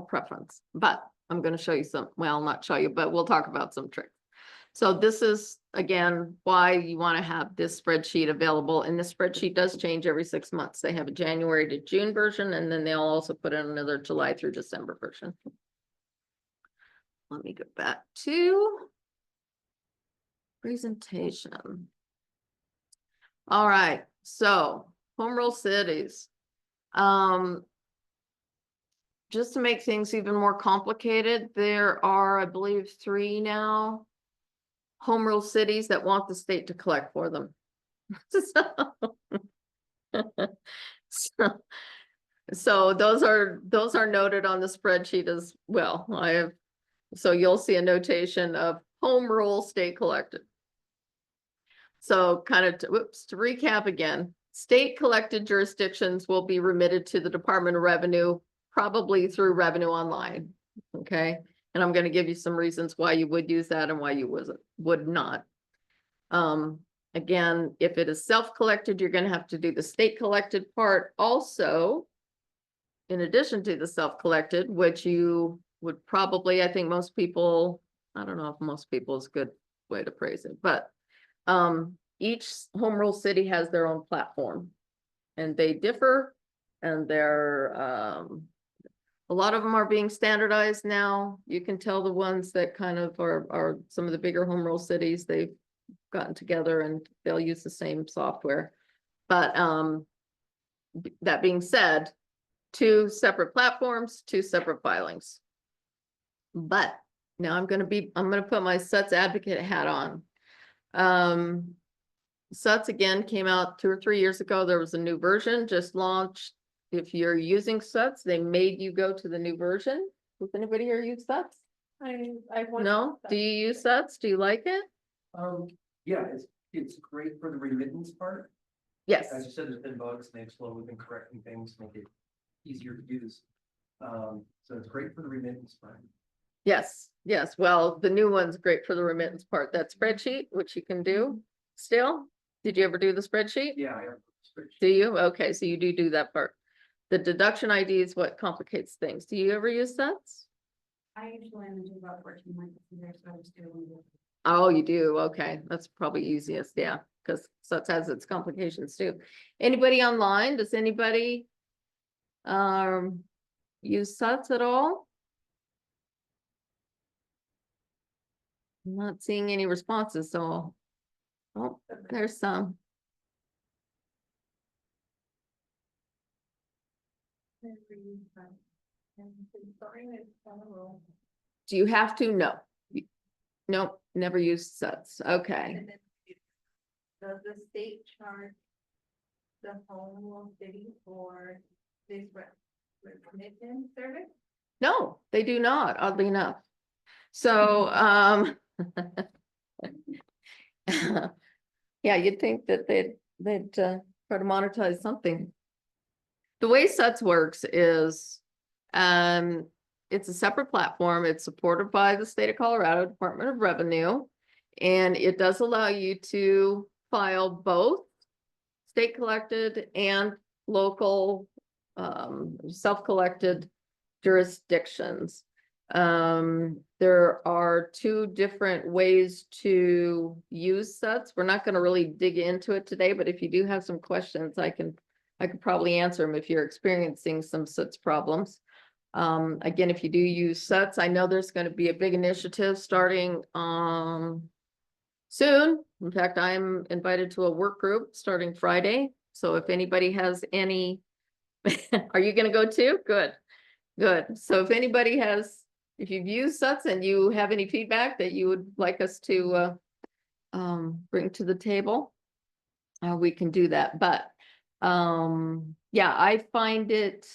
preference. But I'm going to show you some, well, not show you, but we'll talk about some tricks. So this is, again, why you want to have this spreadsheet available. And this spreadsheet does change every 6 months. They have a January to June version, and then they'll also put in another July through December version. Let me go back to presentation. All right, so home rule cities. Just to make things even more complicated, there are, I believe, 3 now home rule cities that want the state to collect for them. So those are noted on the spreadsheet as well. So you'll see a notation of home rule state collected. So kind of, to recap again, state collected jurisdictions will be remitted to the Department of Revenue, probably through Revenue Online. Okay. And I'm going to give you some reasons why you would use that and why you would not. Again, if it is self-collected, you're going to have to do the state collected part also, in addition to the self-collected, which you would probably, I think most people, I don't know if most people is a good way to phrase it, but each home rule city has their own platform and they differ, and they're a lot of them are being standardized now. You can tell the ones that kind of are some of the bigger home rule cities, they've gotten together and they'll use the same software. But that being said, 2 separate platforms, 2 separate filings. But now I'm going to put my SUTS advocate hat on. SUTS again came out 2 or 3 years ago. There was a new version just launched. If you're using SUTS, they made you go to the new version. Does anybody here use SUTS? I want. No? Do you use SUTS? Do you like it? Yeah, it's great for the remittance part. Yes. As you said, there's been bugs, and they've slowly been correcting things, make it easier to use. So it's great for the remittance part. Yes. Yes. Well, the new one's great for the remittance part. That spreadsheet, which you can do still. Did you ever do the spreadsheet? Yeah, I have a spreadsheet. Do you? Okay, so you do that part. The deduction ID is what complicates things. Do you ever use SUTS? I usually only do about 14 months a year, so I just do one. Oh, you do? Okay, that's probably easiest, yeah, because SUTS has its complications too. Anybody online? Does anybody use SUTS at all? I'm not seeing any responses, so oh, there's some. Do you have to? No. Nope, never used sets. Okay. And then, does the state charge the home or city for this remittance service? No, they do not, oddly enough. So, yeah, you'd think that they'd try to monetize something. The way SUTS works is, it's a separate platform. It's supported by the state of Colorado Department of Revenue. And it does allow you to file both state collected and local, self-collected jurisdictions. There are two different ways to use SUTs. We're not going to really dig into it today, but if you do have some questions, I could probably answer them if you're experiencing some SUTs problems. Again, if you do use SUTs, I know there's going to be a big initiative starting soon. In fact, I'm invited to a work group starting Friday. So if anybody has any, are you going to go too? Good. Good. So if anybody has, if you've used SUTs and you have any feedback that you would like us to bring to the table, we can do that. But yeah, I find it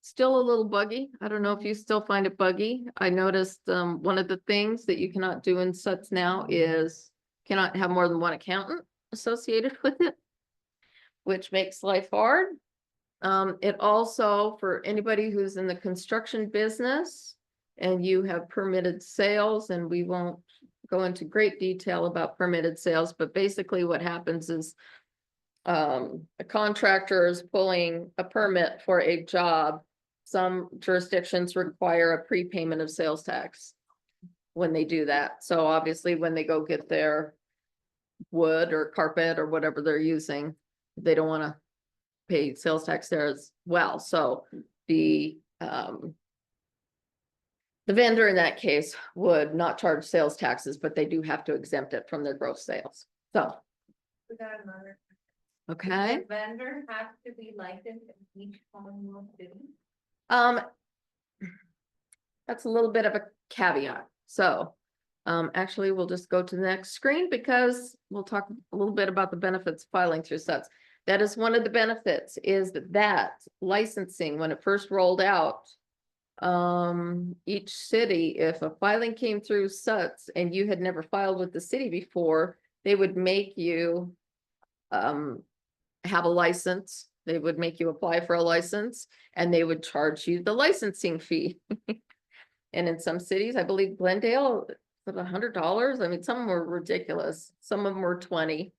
still a little buggy. I don't know if you still find it buggy. I noticed one of the things that you cannot do in SUTs now is cannot have more than one accountant associated with it, which makes life hard. It also, for anybody who's in the construction business and you have permitted sales, and we won't go into great detail about permitted sales, but basically what happens is a contractor is pulling a permit for a job. Some jurisdictions require a prepayment of sales tax when they do that. So obviously when they go get their wood or carpet or whatever they're using, they don't want to pay sales tax there as well. So the vendor in that case would not charge sales taxes, but they do have to exempt it from their gross sales. So, We got another. okay. The vendor has to be licensed in each Commonwealth city. That's a little bit of a caveat. So, actually, we'll just go to the next screen because we'll talk a little bit about the benefits of filing through SUTs. That is one of the benefits, is that licensing, when it first rolled out, each city, if a filing came through SUTs and you had never filed with the city before, they would make you have a license. They would make you apply for a license and they would charge you the licensing fee. And in some cities, I believe Glendale, was $100. I mean, some were ridiculous. Some of them were 20.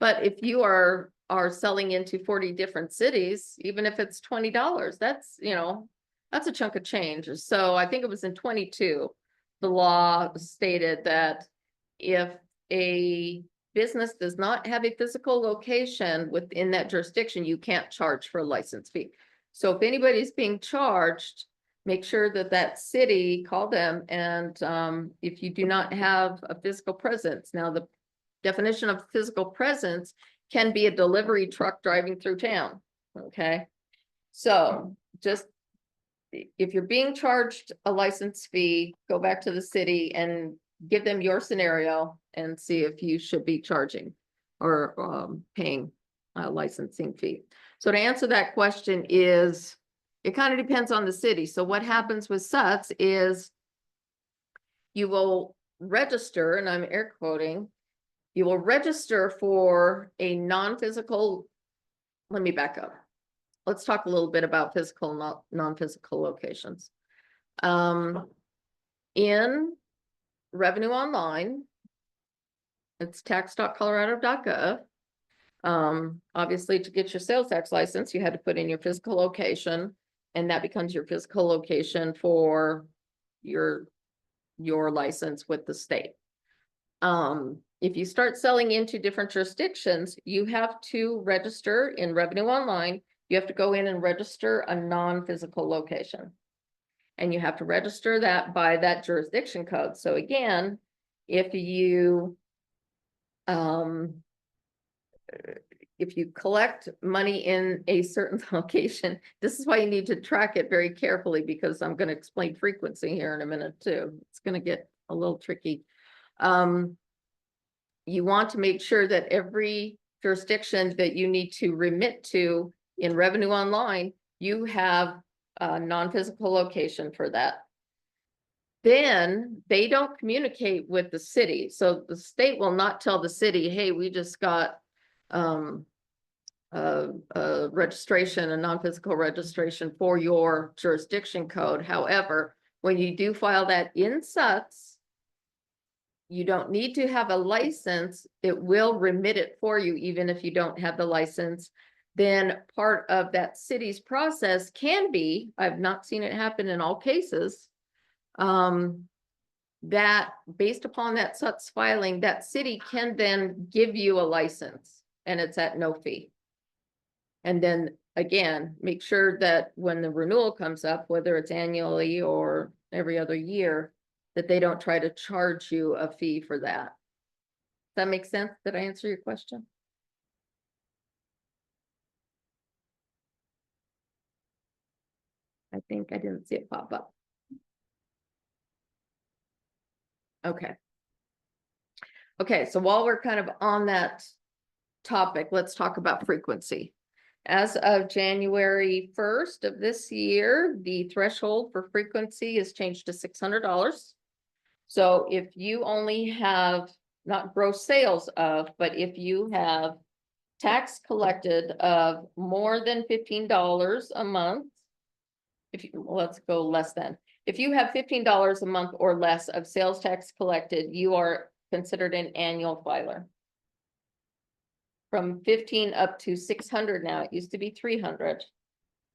But if you are selling into 40 different cities, even if it's $20, that's, that's a chunk of change. So I think it was in 22, the law stated that if a business does not have a physical location within that jurisdiction, you can't charge for a license fee. So if anybody's being charged, make sure that that city, call them, and if you do not have a physical presence. Now, the definition of physical presence can be a delivery truck driving through town, okay? So just, if you're being charged a license fee, go back to the city and give them your scenario and see if you should be charging or paying a licensing fee. So to answer that question is, it kind of depends on the city. So what happens with SUTs is you will register, and I'm air quoting, you will register for a non-physical, let me back up. Let's talk a little bit about physical, non-physical locations. In Revenue Online, it's tax.colorado.gov. Obviously, to get your sales tax license, you had to put in your physical location, and that becomes your physical location for your license with the state. If you start selling into different jurisdictions, you have to register in Revenue Online. You have to go in and register a non-physical location. And you have to register that by that jurisdiction code. So again, if you if you collect money in a certain location, this is why you need to track it very carefully, because I'm gonna explain frequency here in a minute too. It's gonna get a little tricky. You want to make sure that every jurisdiction that you need to remit to in revenue online, you have a non-physical location for that. Then they don't communicate with the city. So the state will not tell the city, hey, we just got a registration, a non-physical registration for your jurisdiction code. However, when you do file that in SUTS, you don't need to have a license. It will remit it for you, even if you don't have the license. Then part of that city's process can be, I've not seen it happen in all cases, that based upon that SUTS filing, that city can then give you a license, and it's at no fee. And then again, make sure that when the renewal comes up, whether it's annually or every other year, that they don't try to charge you a fee for that. Does that make sense? Did I answer your question? I think I didn't see it pop up. Okay. Okay, so while we're kind of on that topic, let's talk about frequency. As of January 1st of this year, the threshold for frequency is changed to $600. So if you only have, not gross sales of, but if you have tax collected of more than $15 a month, if you, let's go less than. If you have $15 a month or less of sales tax collected, you are considered an annual filer. From 15 up to 600 now, it used to be 300.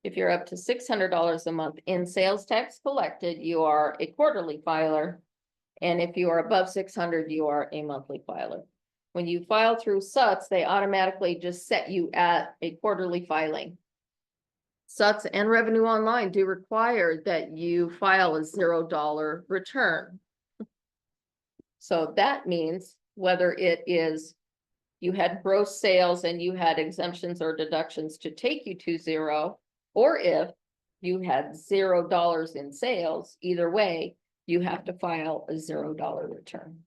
If you're up to $600 a month in sales tax collected, you are a quarterly filer. And if you are above 600, you are a monthly filer. When you file through SUTS, they automatically just set you at a quarterly filing. SUTS and Revenue Online do require that you file a $0 return. So that means whether it is you had gross sales and you had exemptions or deductions to take you to zero, or if you had $0 in sales, either way, you have to file a $0 return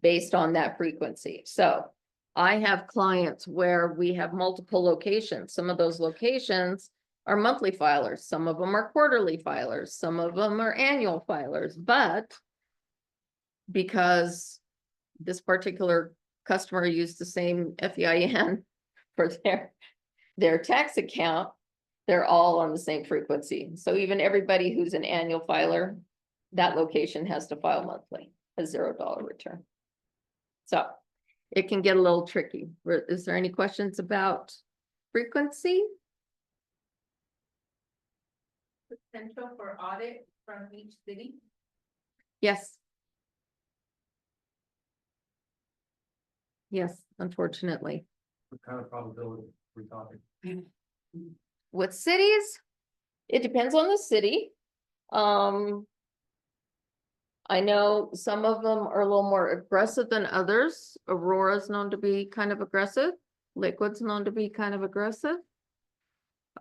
based on that frequency. So I have clients where we have multiple locations. Some of those locations are monthly filers. Some of them are quarterly filers. Some of them are annual filers, but because this particular customer used the same FEIN for their tax account, they're all on the same frequency. So even everybody who's an annual filer, that location has to file monthly, a $0 return. So it can get a little tricky. Is there any questions about frequency? Potential for audit from each city? Yes. Yes, unfortunately. What kind of probability we're talking? With cities, it depends on the city. I know some of them are a little more aggressive than others. Aurora's known to be kind of aggressive. Lakewood's known to be kind of aggressive.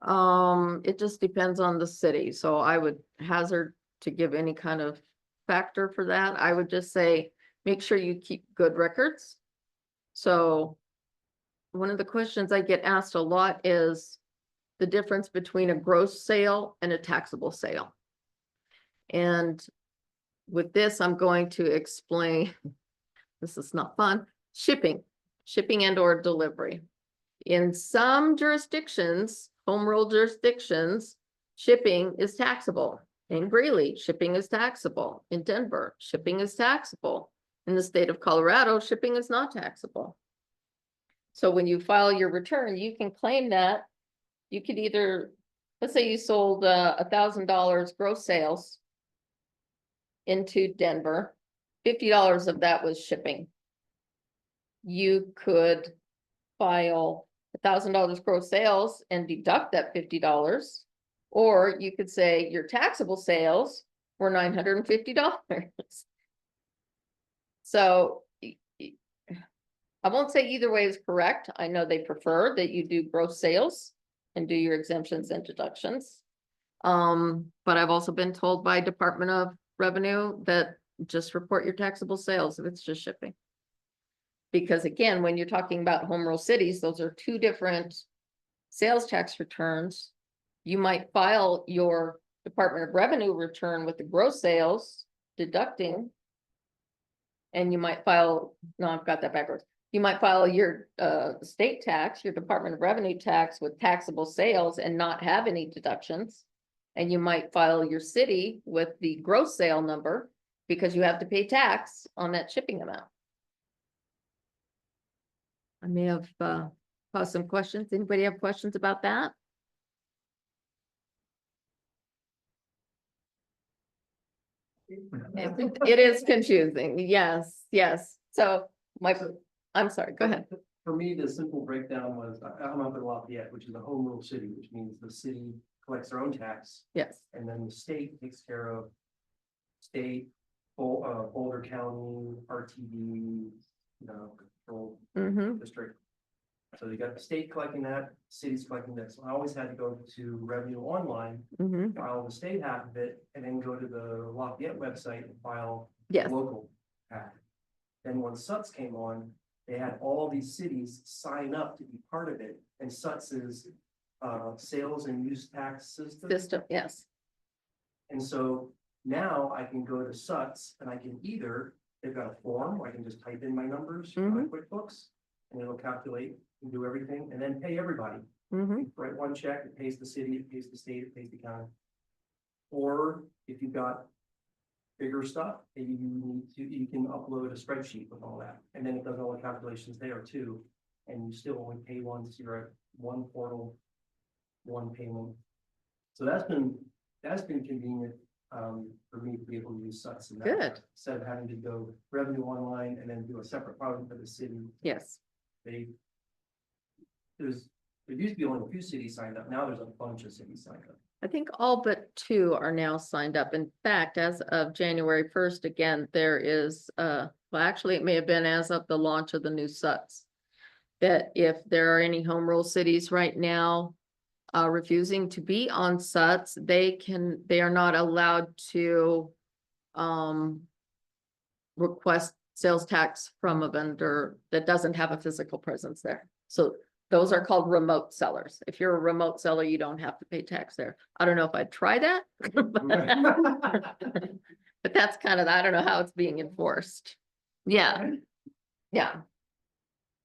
It just depends on the city. So I would hazard to give any kind of factor for that. I would just say, make sure you keep good records. So one of the questions I get asked a lot is the difference between a gross sale and a taxable sale. And with this, I'm going to explain, this is not fun, shipping and or delivery. In some jurisdictions, home rule jurisdictions, shipping is taxable. In Greeley, shipping is taxable. In Denver, shipping is taxable. In the state of Colorado, shipping is not taxable. So when you file your return, you can claim that. You could either, let's say you sold $1,000 gross sales into Denver, $50 of that was shipping. You could file $1,000 gross sales and deduct that $50, or you could say your taxable sales were $950. So I won't say either way is correct. I know they prefer that you do gross sales and do your exemptions and deductions. But I've also been told by Department of Revenue that just report your taxable sales if it's just shipping. Because again, when you're talking about home rule cities, those are two different sales tax returns. You might file your Department of Revenue return with the gross sales deducting. And you might file, no, I've got that backwards. You might file your state tax, your Department of Revenue tax with taxable sales and not have any deductions. And you might file your city with the gross sale number because you have to pay tax on that shipping amount. I may have posed some questions. Anybody have questions about that? It is confusing. Yes, yes. So I'm sorry, go ahead. For me, the simple breakdown was, I'm up in Lafayette, which is a home rule city, which means the city collects their own tax. Yes. And then the state takes care of state, Boulder County, RTD, control Mm-hmm. district. So you got the state collecting that, cities collecting that. So I always had to go to Revenue Online, Mm-hmm. file the state half of it, and then go to the Lafayette website and file Yes. local half. Then when SUTS came on, they had all these cities sign up to be part of it, and SUTS is sales and use tax System, yes. And so now I can go to SUTS and I can either, they've got a form, I can just type in my numbers on Mhm. QuickBooks, and it'll calculate and do everything, and then pay everybody. Mm-hmm. Write one check, it pays the city, it pays the state, it pays the county. Or if you've got bigger stuff, maybe you can upload a spreadsheet with all that, and then it does all the calculations there too. And you still only pay once, you're at one portal, one payment. So that's been convenient, for me to be able to use SUTS in that. Good. Instead of having to go Revenue Online and then do a separate filing for the city. Yes. There used to be only a few cities signed up, now there's a bunch of cities signed up. I think all but 2 are now signed up. In fact, as of January 1st, again, there is, well, actually, it may have been as of the launch of the new SUTS. That if there are any home rule cities right now refusing to be on SUTS, they are not allowed to request sales tax from a vendor that doesn't have a physical presence there. So those are called remote sellers. If you're a remote seller, you don't have to pay tax there. I don't know if I'd try that. But that's kind of, I don't know how it's being enforced. Yeah, yeah.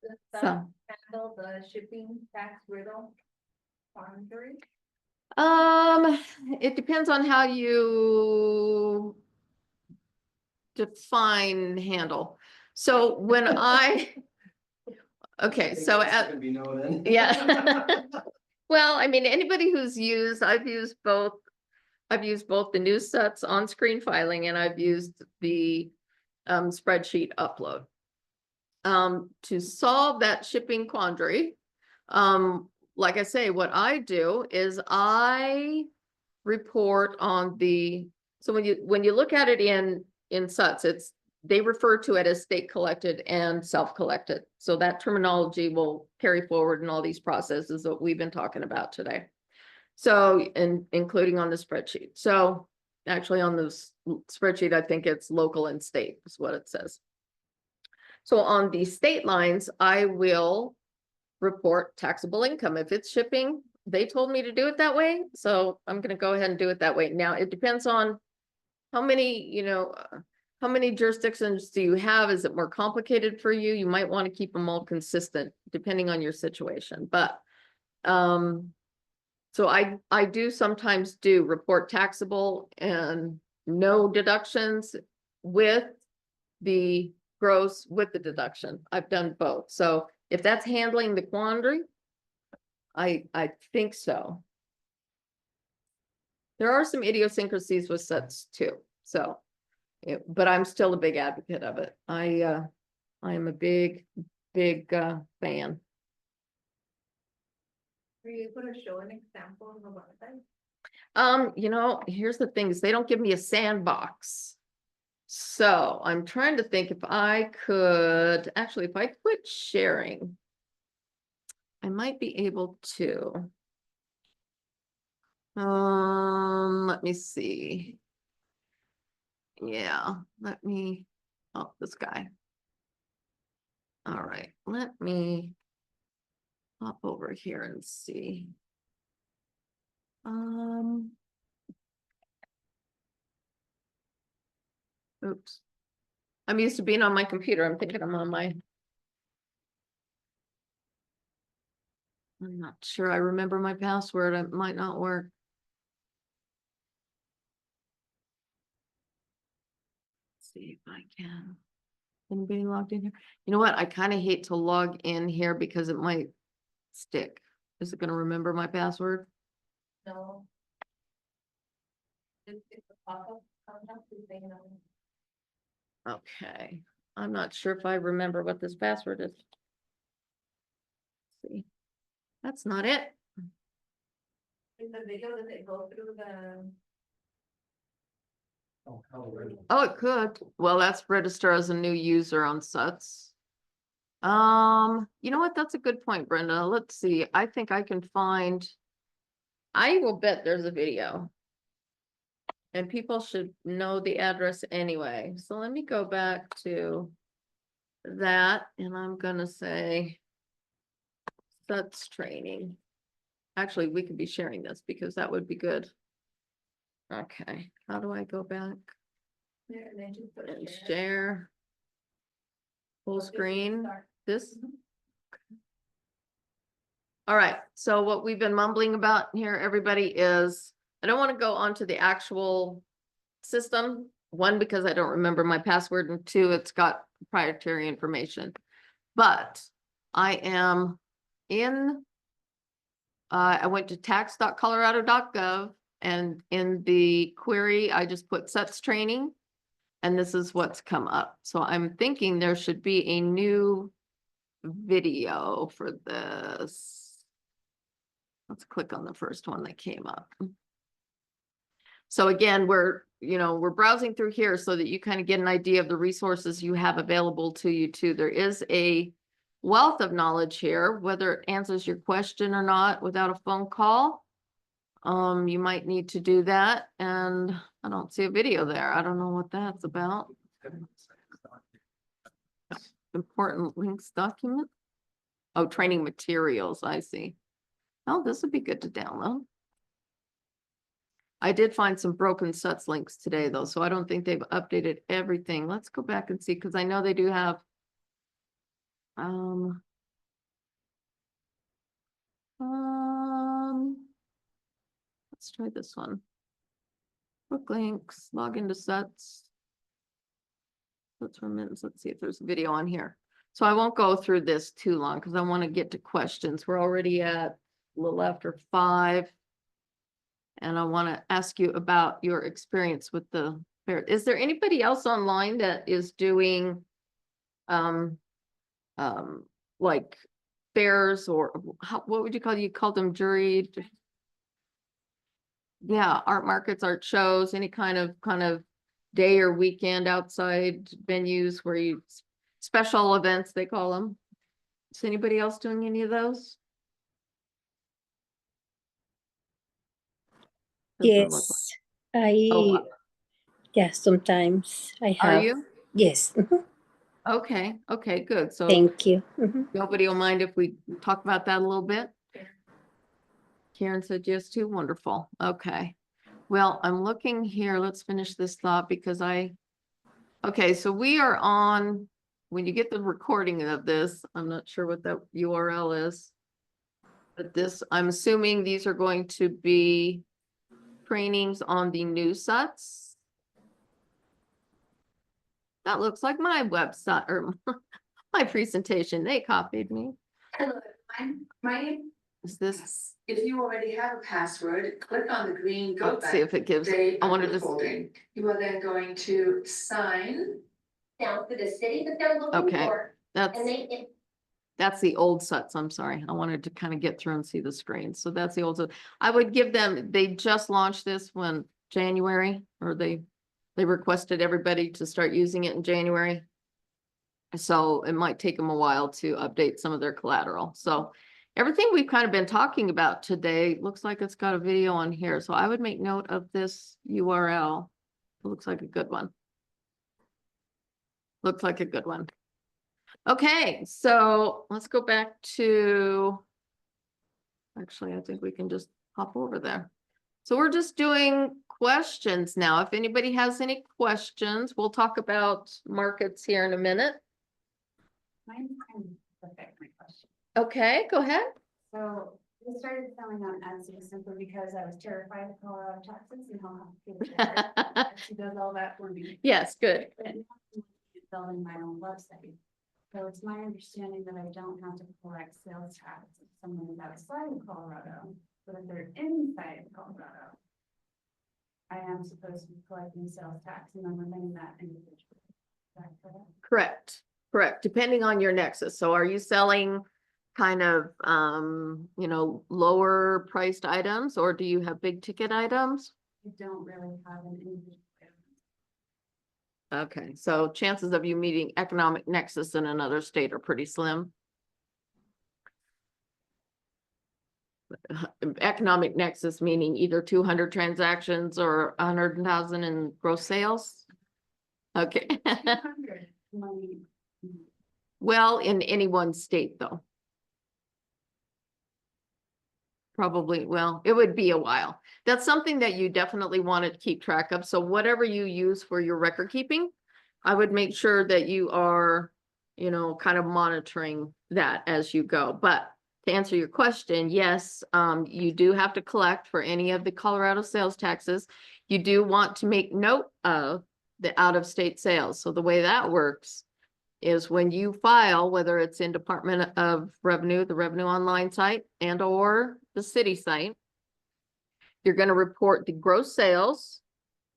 Does So, that handle the shipping tax riddle? Quandary? it depends on how you define handle. So when okay, so It's gonna be no then. yeah. Well, I mean, anybody who's used, I've used both the new SUTS on-screen filing and I've used the spreadsheet upload. To solve that shipping quandary, like I say, what I do is I report on so when you look at it in SUTS, they refer to it as state collected and self-collected. So that terminology will carry forward in all these processes that we've been talking about today. So, including on the spreadsheet. So actually on this spreadsheet, I think it's local and state is what it says. So on the state lines, I will report taxable income. If it's shipping, they told me to do it that way. So I'm going to go ahead and do it that way. Now it depends on how many, how many jurisdictions do you have? Is it more complicated for you? You might want to keep them all consistent depending on your situation. But, so I do sometimes do report taxable and no deductions with the gross with the deduction. I've done both. So if that's handling the quandary, I think so. There are some idiosyncrasies with SUTS too. So, but I'm still a big advocate of it. I am a big fan. Are you able to show an example on the website? Here's the thing is they don't give me a sandbox. So I'm trying to think if I could, actually, if I quit sharing, I might be able to. Let me see. Yeah, let me, oh, this guy. All right, let me hop over here and see. Oops. I'm used to being on my computer. I'm thinking I'm on my. I'm not sure I remember my password. It might not work. Let's see if I can. Anybody logged in here? You know what? I kind of hate to log in here because it might stick. Is it going to remember my password? No. If the pop-up comes up, you say no. Okay. I'm not sure if I remember what this password is. Let's see. That's not it. In the video, does it go through the? Oh, hell, Oh, it could. Well, that's register as a new user on SUTS. You know what? That's a good point, Brenda. Let's see. I think I can find. I will bet there's a video. And people should know the address anyway. So let me go back to that and I'm gonna say SUTS training. Actually, we could be sharing this because that would be good. Okay, how do I go back Yeah, and then just put and share. share? Full So this is screen, start. this? All right, so what we've been mumbling about here, everybody, is I don't want to go onto the actual system. One, because I don't remember my password, and two, it's got proprietary information. But I am in, I went to tax.colorado.gov and in the query, I just put SUTS training. And this is what's come up. So I'm thinking there should be a new video for this. Let's click on the first one that came up. So again, we're browsing through here so that you kind of get an idea of the resources you have available to you too. There is a wealth of knowledge here, whether it answers your question or not without a phone call. You might need to do that. And I don't see a video there. I don't know what that's about. Important links document. Oh, training materials, I see. Oh, this would be good to download. I did find some broken SUTS links today though, so I don't think they've updated everything. Let's go back and see, because I know they do have let's try this one. Book links, log into SUTS. Remittance. Let's see if there's a video on here. So I won't go through this too long because I want to get to questions. We're already at a little after 5. And I want to ask you about your experience with the fair. Is there anybody else online that is doing like fairs or what would you call, you call them juried? Yeah, art markets, art shows, any kind of day or weekend outside venues where you, special events, they call them. Is anybody else doing any of those? Doesn't look like- Yes, Oh, yeah, sometimes I are have. you? Yes, Okay, okay, good. So thank you. Mhm. nobody will mind if we talk about that a little bit? Karen said yes too. Wonderful. Okay. Well, I'm looking here. Let's finish this thought because okay, so we are on, when you get the recording of this, I'm not sure what that URL is. But this, I'm assuming these are going to be trainings on the new SUTS. That looks like my website or my presentation. They copied me. Hello, my name, Is this, if you already have a password, click on the green go let's see if it gives, They I wanted to, folding. You are then going to sign. Down for the city that they're looking okay, for. that's, And they, that's the old SUTS. I'm sorry. I wanted to kind of get through and see the screen. So that's the old SUTS. I would give them, they just launched this when January, or they They requested everybody to start using it in January. So it might take them a while to update some of their collateral. So everything we've kind of been talking about today, looks like it's got a video on here. So I would make note of this URL. It looks like a good one. Looks like a good one. Okay, so let's go back to, actually, I think we can just hop over there. So we're just doing questions now. If anybody has any questions, we'll talk about markets here in a minute. Mine's kind of perfect, my question. Okay, go ahead. So I started selling on Etsy simply because I was terrified of Colorado taxes and how complicated they are. Etsy does all that for me. Yes, good. But now I'm building my own website. So it's my understanding that I don't have to collect sales tax if someone is outside of Colorado, but if they're inside of Colorado, I am supposed to be collecting sales tax and I'm remitting that individually. Is that correct? Correct, correct. Depending on your nexus. So are you selling kind of, you know, lower priced items, or do you have big ticket items? I don't really have an individual. Okay, so chances of you meeting economic nexus in another state are pretty slim. Economic nexus meaning either 200 transactions or 100,000 in gross sales. Okay. 200 money. Well, in any one state though. Probably, well, it would be a while. That's something that you definitely want to keep track of. So whatever you use for your record keeping, I would make sure that you are, you know, kind of monitoring that as you go. But to answer your question, yes, you do have to collect for any of the Colorado sales taxes. You do want to make note of the out-of-state sales. So the way that works is when you file, whether it's in Department of Revenue, the Revenue Online site, and or the city site, you're going to report the gross sales.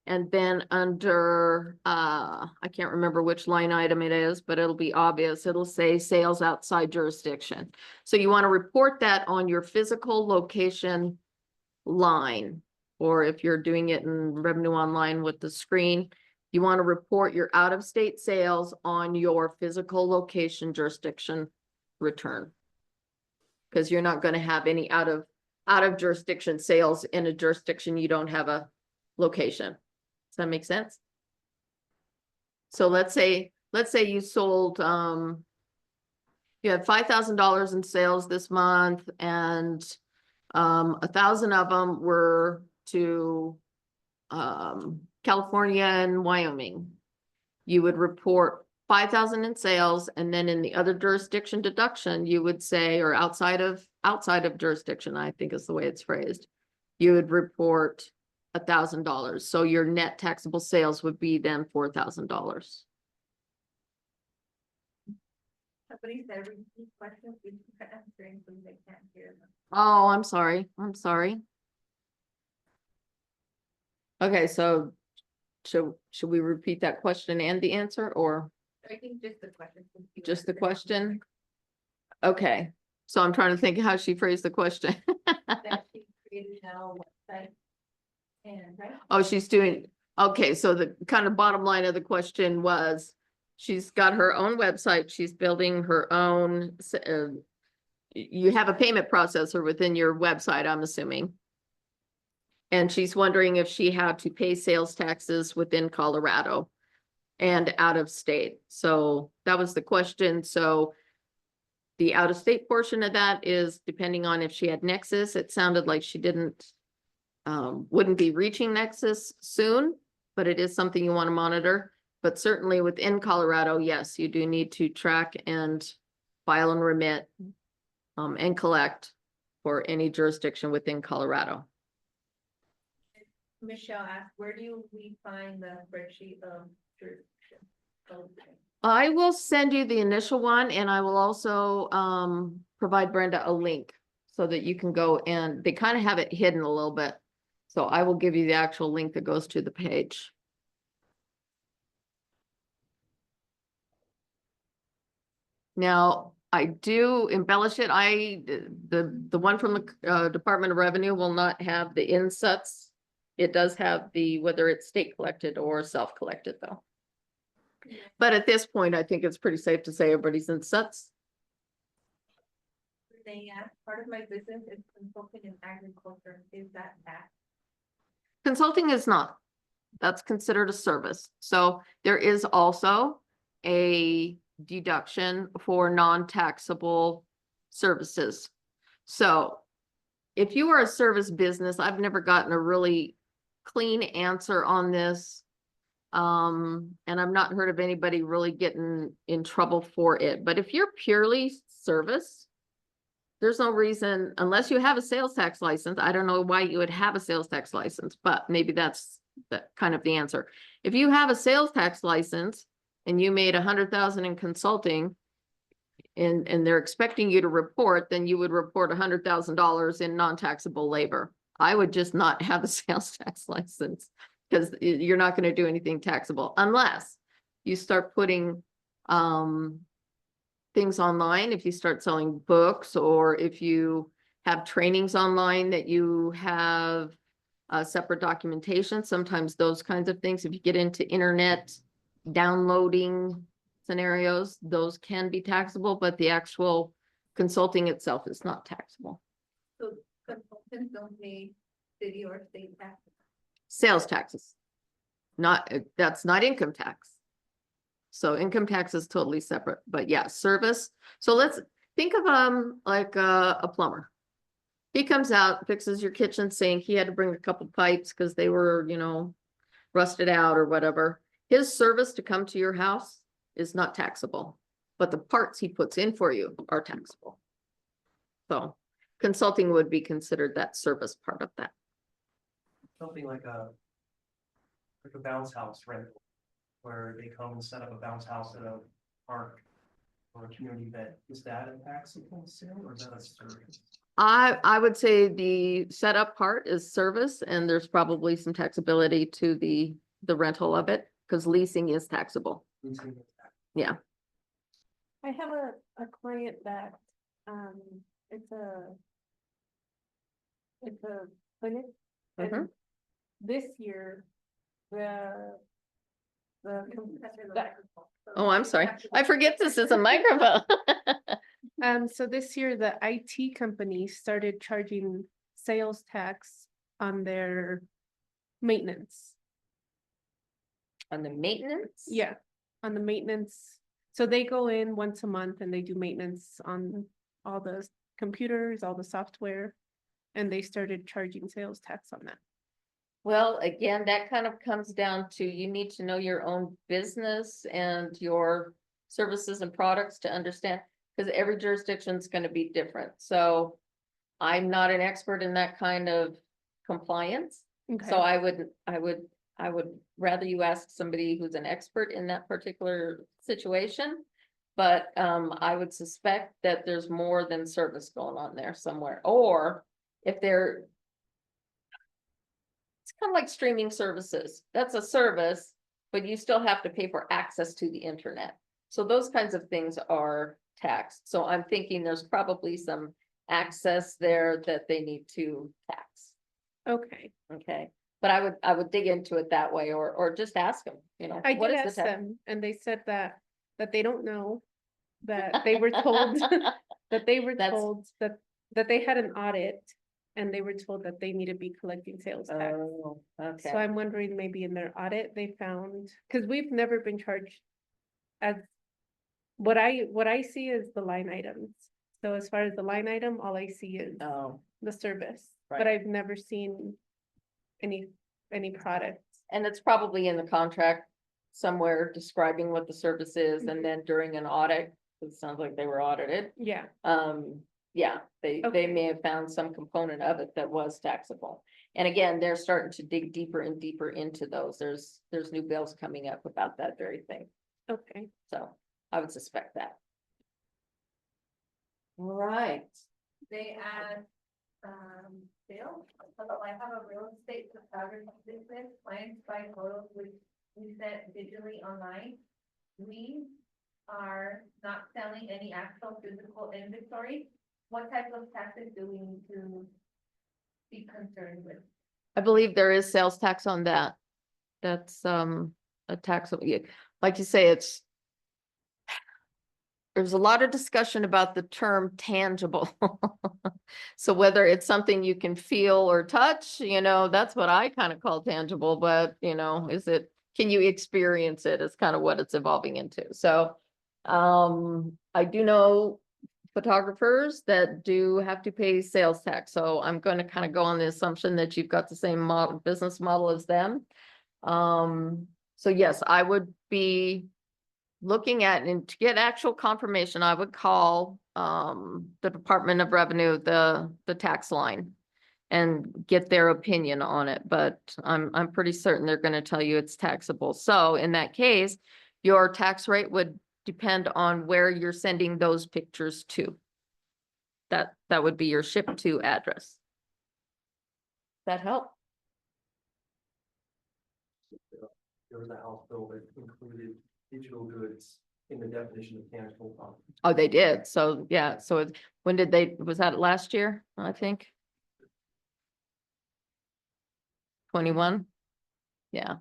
And then under, I can't remember which line item it is, but it'll be obvious. It'll say sales outside jurisdiction. So you want to report that on your physical location line, or if you're doing it in Revenue Online with the screen, you want to report your out-of-state sales on your physical location jurisdiction return. Because you're not going to have any out of jurisdiction sales in a jurisdiction you don't have a location. Does that make sense? So let's say you sold, you had $5,000 in sales this month, and 1,000 of them were to California and Wyoming. You would report 5,000 in sales, and then in the other jurisdiction deduction, you would say, or outside of jurisdiction, I think is the way it's phrased, you would report $1,000. So your net taxable sales would be then $4,000. Somebody said repeat questions, we can answering, so they can't hear them. Oh, I'm sorry. I'm sorry. Okay, so should we repeat that question and the answer, or I think just the question. just the question? Okay, so I'm trying to think how she phrased the question. That she created now website. And, right? Oh, she's doing, okay, so the kind of bottom line of the question was, she's got her own website, she's building her own, you have a payment processor within your website, I'm assuming. And she's wondering if she had to pay sales taxes within Colorado and out of state. So that was the question. So the out of state portion of that is depending on if she had Nexus. It sounded like she wouldn't be reaching Nexus soon, but it is something you want to monitor. But certainly within Colorado, yes, you do need to track and file and remit and collect for any jurisdiction within Colorado. Michelle asked, where do we find the spreadsheet of jurisdiction? Okay. I will send you the initial one, and I will also provide Brenda a link so that you can go, and they kind of have it hidden a little bit. So I will give you the actual link that goes to the page. Now, I do embellish it. The one from the Department of Revenue will not have the inserts It does have the, whether it's state collected or self-collected though. But at this point, I think it's pretty safe to say everybody's in sets. They asked, part of my business is consulting in agriculture. Is that tax? Consulting is not. That's considered a service. So there is also a deduction for non-taxable services. So if you are a service business, I've never gotten a really clean answer on this. And I've not heard of anybody really getting in trouble for it. But if you're purely service, there's no reason, unless you have a sales tax license, I don't know why you would have a sales tax license, but maybe that's kind of the answer. If you have a sales tax license and you made 100,000 in consulting and they're expecting you to report, then you would report $100,000 in non-taxable labor. I would just not have a sales tax license because you're not going to do anything taxable unless you start putting, things online, if you start selling books or if you have trainings online that you have separate documentation, sometimes those kinds of things, if you get into internet downloading scenarios, those can be taxable, but the actual consulting itself is not taxable. So consultants don't pay city or state taxes. Sales taxes, not, that's not income tax. So income tax is totally separate, but yeah, service. So let's think of like a plumber. He comes out, fixes your kitchen sink. He had to bring a couple pipes because they were, you know, rusted out or whatever. His service to come to your house is not taxable, but the parts he puts in for you are taxable. So consulting would be considered that service part of that. Something like a bounce house rental, where they come and set up a bounce house at a park or a community event. Is that a taxable sale or is that a service? I would say the setup part is service and there's probably some taxability to the rental of it because leasing is taxable. Leasing is tax- Yeah. I have a client that, it's a clinic. And Mhm. this year, the. Oh, I'm sorry. I forget this is a microphone. So this year, the IT company started charging sales tax on their maintenance. On the maintenance? Yeah, on the maintenance. So they go in once a month and they do maintenance on all the computers, all the software. And they started charging sales tax on that. Well, again, that kind of comes down to you need to know your own business and your services and products to understand, because every jurisdiction is going to be different. So I'm not an expert in that kind of compliance. Okay. So I would rather you ask somebody who's an expert in that particular situation. But I would suspect that there's more than service going on there somewhere, or if they're, it's kind of like streaming services. That's a service, but you still have to pay for access to the internet. So those kinds of things are taxed. So I'm thinking there's probably some access there that they need to tax. Okay. Okay, but I would dig into it that way, or just ask them, you know. I what did is the ask tax? them and they said that they don't know, that they were told, that they were That's- told that they had an audit and they were told that they need to be collecting sales tax. Oh, okay. So I'm wondering maybe in their audit, they found, because we've never been charged as, what I see is the line items. So as far as the line item, all I see is Oh, the service, Right. but I've never seen any products. and it's probably in the contract somewhere describing what the service is, and then during an audit, it sounds like they were audited. Yeah, Yeah, they Okay. may have found some component of it that was taxable. And again, they're starting to dig deeper and deeper into those. There's new bills coming up about that very thing. okay. So I would suspect that. All right. They add, sales, so I have a real estate photography business, clients buy photos which we sent digitally online. We are not selling any actual physical inventory. What type of taxes do we need to be concerned with? I believe there is sales tax on that. That's, a tax, like you say, there's a lot of discussion about the term tangible. So whether it's something you can feel or touch, that's what I kind of call tangible, but can you experience it is kind of what it's evolving into. So I do know photographers that do have to pay sales tax. So I'm going to kind of go on the assumption that you've got the same model, business model as them. So yes, I would be looking at, and to get actual confirmation, I would call the Department of Revenue, the tax line, and get their opinion on it. But I'm pretty certain they're going to tell you it's taxable. So in that case, your tax rate would depend on where you're sending those pictures to. That would be your ship to address. That help? There was a House bill that included digital goods in the definition of tangible property. Oh, they did. So yeah. So when did was that last year? I think 21. Yeah.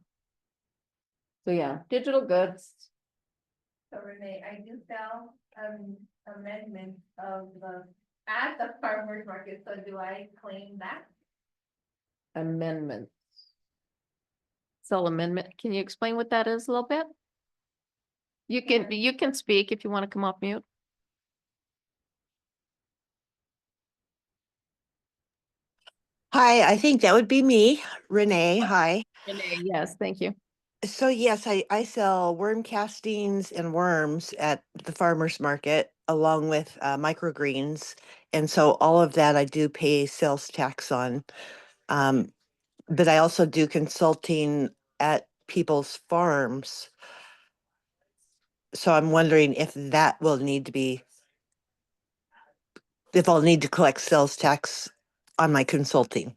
So yeah, digital goods. So Renee, I do sell amendment of at the farmer's market, so do I claim that? Amendments. Sell amendment. Can you explain what that is a little bit? You can speak if you want to come off mute. Hi, I think that would be me, Renee. Hi. Renee, yes, thank you. So yes, I sell worm castings and worms at the farmer's market along with microgreens. And so all of that I do pay sales tax on. Um, but I also do consulting at people's farms. So I'm wondering if that will need to be, if I'll need to collect sales tax on my consulting.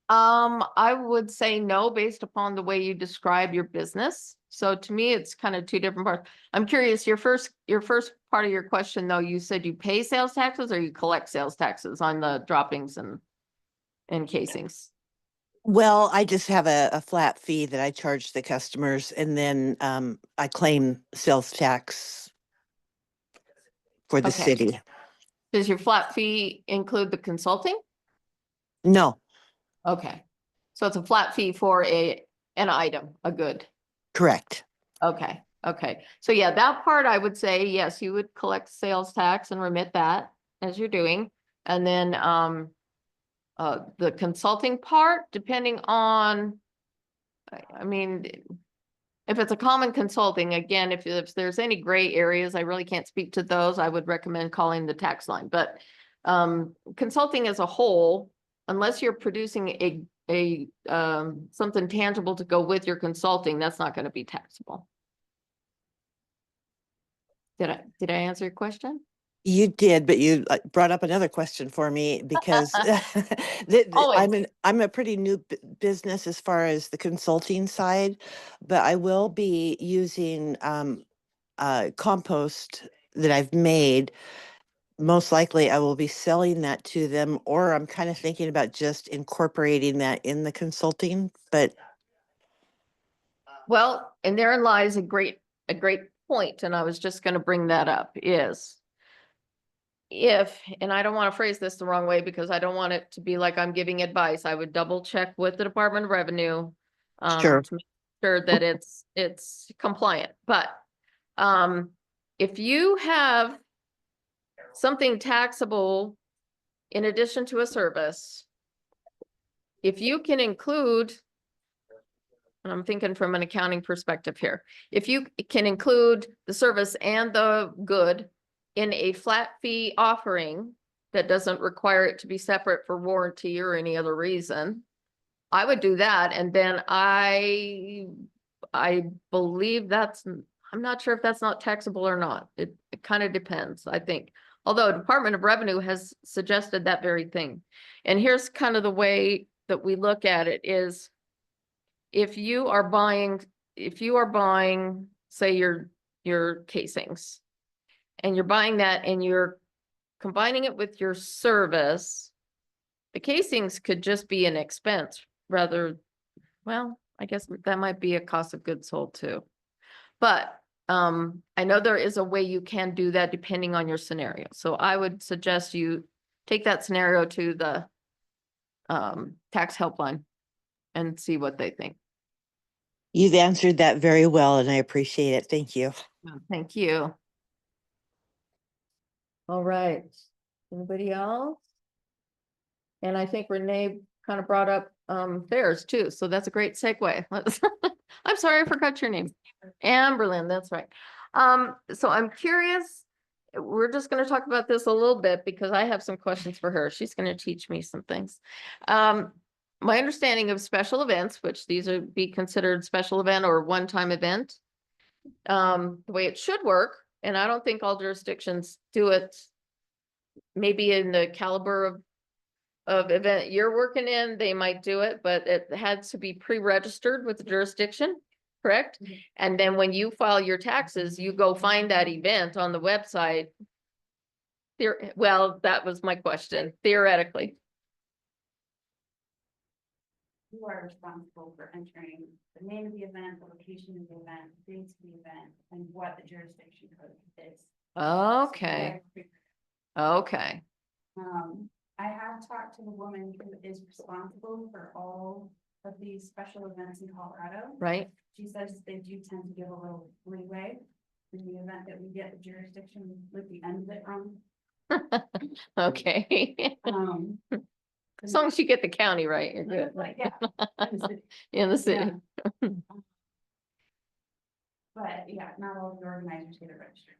I would say no, based upon the way you describe your business. So to me, it's kind of two different parts. I'm curious, your first part of your question, though, you said you pay sales taxes or you collect sales taxes on the droppings and casings? Well, I just have a flat fee that I charge the customers, and then I claim sales tax for the Okay. city. Does your flat fee include the consulting? No, Okay. So it's a flat fee for an item, a good. correct. Okay, okay. So yeah, that part I would say, yes, you would collect sales tax and remit that as you're doing. And then the consulting part, depending on, I mean, if it's a common consulting, again, if there's any gray areas, I really can't speak to those. I would recommend calling the tax line. But consulting as a whole, unless you're producing a something tangible to go with your consulting, that's not going to be taxable. Did I answer your question? You did, but you brought up another question for me because Always. I'm a pretty new business as far as the consulting side, but I will be using compost that I've made. Most likely I will be selling that to them, or I'm kind of thinking about just incorporating that in the consulting, but Well, and therein lies a great point, and I was just going to bring that up, is and I don't want to phrase this the wrong way because I don't want it to be like I'm giving advice. I would double check with the Department of Revenue sure. to make sure that it's compliant. But if you have something taxable in addition to a service, if you can include, and I'm thinking from an accounting perspective here, if you can include the service and the good in a flat fee offering that doesn't require it to be separate for warranty or any other reason, I would do that. And then I believe I'm not sure if that's not taxable or not. It kind of depends, I think. Although Department of Revenue has suggested that very thing. And here's kind of the way that we look at it is, if you are buying, say your casings, and you're buying that and you're combining it with your service, the casings could just be an expense rather, well, I guess that might be a cost of goods sold too. But I know there is a way you can do that depending on your scenario. So I would suggest you take that scenario to the tax helpline and see what they think. You've answered that very well and I appreciate it. Thank you. Thank you. All right. Anybody else? And I think Renee kind of brought up theirs too. So that's a great segue. I'm sorry, I forgot your name. Amberlyn, that's right. So I'm curious. We're just going to talk about this a little bit because I have some questions for her. She's going to teach me some things. My understanding of special events, which these would be considered special event or one-time event, the way it should work, and I don't think all jurisdictions do it, maybe in the caliber of event you're working in, they might do it, but it had to be pre-registered with the jurisdiction, correct? And then when you file your taxes, you go find that event on the website. Well, that was my question, theoretically. You are responsible for entering the name of the event, the location of the event, dates of the event, and what the jurisdiction code is. Okay, okay, I have talked to the woman who is responsible for all of these special events in Colorado. right? She says they do tend to give a little leeway in the event that we get the jurisdiction with the end of it wrong. Okay. As long as you get the county right, you're good. Like, yeah, in the city. In the city. Yeah. But yeah, not all of the organizers get it registered.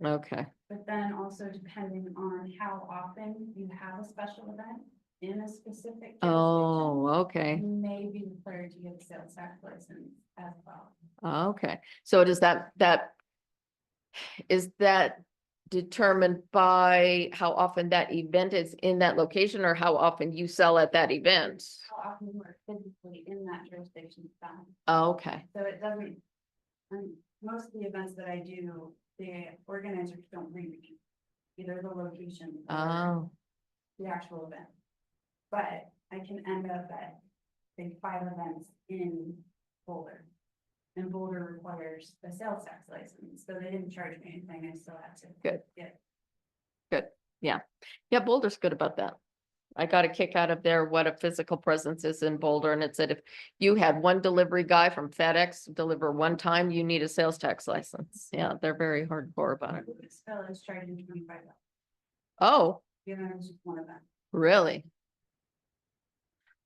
Okay, But then also depending on how often you have a special event in a specific jurisdiction. oh, okay, You may be required to get a sales tax license as well. okay. So does is that determined by how often that event is in that location or how often you sell at that event? How often you are physically in that jurisdiction is done. Okay, So it doesn't, most of the events that I do, the organizers don't read either the location or oh, the actual event. But I can end up at, say, 5 events in Boulder. And Boulder requires a sales tax license, so they didn't charge me anything, I still had to. Good. get. yeah, Boulder's good about that. I got a kick out of there, what a physical presence is in Boulder, and it said if you had one delivery guy from FedEx deliver one time, you need a sales tax license. Yeah, they're very hardcore about it. This fellow is charging $25. Oh, Given it's just one of them. really?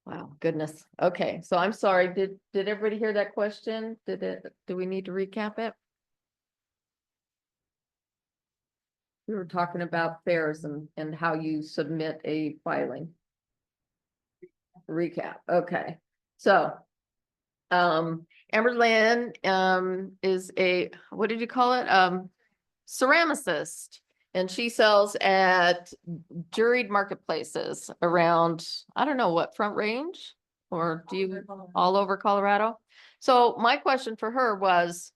Wow, goodness. Okay, so I'm sorry. Did everybody hear that question? Do we need to recap it? We were talking about fairs and how you submit a filing. Recap, okay. So, Amberlyn, is what did you call it? Ceramicist. And she sells at juried marketplaces around, I don't know what, Front Range? Or do you, all over Colorado? So my question for her was,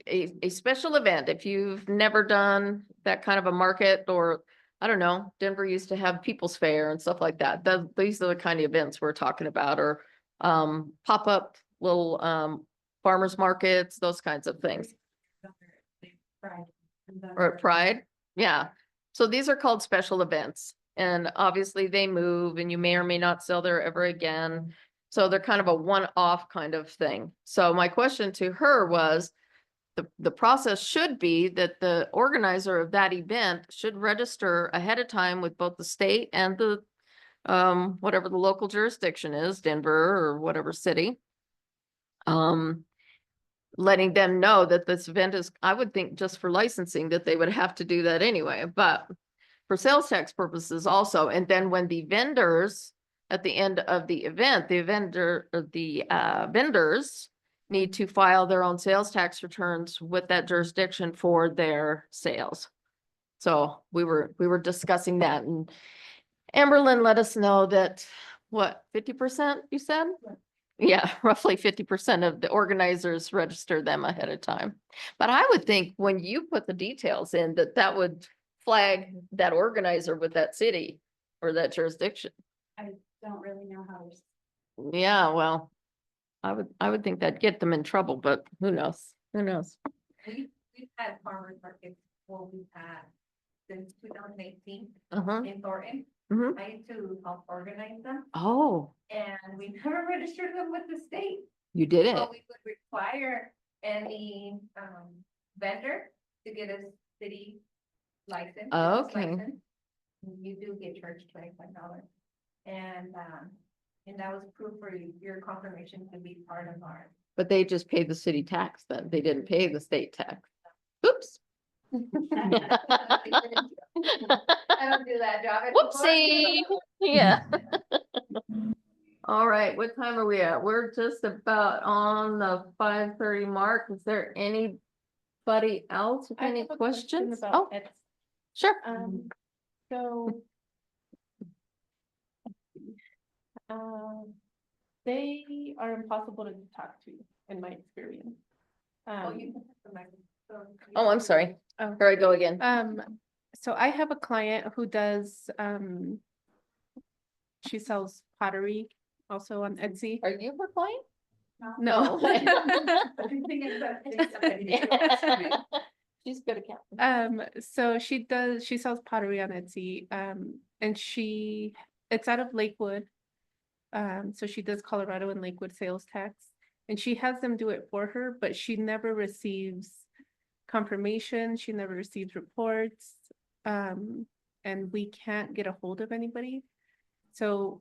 a special event, if you've never done that kind of a market, or I don't know, Denver used to have People's Fair and stuff like that. These are the kind of events we're talking about, or pop-up little farmers markets, those kinds of things. Pride. Or Pride, yeah. So these are called special events, and obviously they move and you may or may not sell there ever again. So they're kind of a one-off kind of thing. So my question to her was, the process should be that the organizer of that event should register ahead of time with both the state and the whatever the local jurisdiction is, Denver or whatever city. Letting them know that this event is, I would think just for licensing that they would have to do that anyway, but for sales tax purposes also. And then when the vendors at the end of the event, vendors need to file their own sales tax returns with that jurisdiction for their sales. So we were discussing that, and Amberlyn let us know that, what, 50% you said? Yeah, roughly 50% of the organizers register them ahead of time. But I would think when you put the details in, that would flag that organizer with that city or that jurisdiction. don't really know how to. Yeah, well, I would think that'd get them in trouble, but who knows? Who knows? We've had farmers markets, well, we've had since 2018 Uh-huh. in Thornton. Mhm. I used to help organize them, Oh, and we never registered them with the state. you did it. But we would require any vendor to get a city license. business Okay. license. You do get charged $25. And that was proof for your confirmation to be part of our. But they just paid the city tax then. They didn't pay the state tax. Oops. I don't do that job. anymore. Whoopsie. Yeah. All right, what time are we at? We're just about on the 5:30 mark. Is there anybody else with I any have a question questions? about Oh, Etsy. sure. So. They are impossible to talk to, in my experience. Oh, you can have the microphone. So you Oh, I'm can- sorry. Oh. Here I go again. So I have a client who does, she sells pottery also on Etsy. Are you her client? No. I'm thinking about getting somebody to do it. She's good at counting. So she sells pottery on Etsy, and it's out of Lakewood. So she does Colorado and Lakewood sales tax, and she has them do it for her, but she never receives confirmation, she never receives reports, and we can't get a hold of anybody. So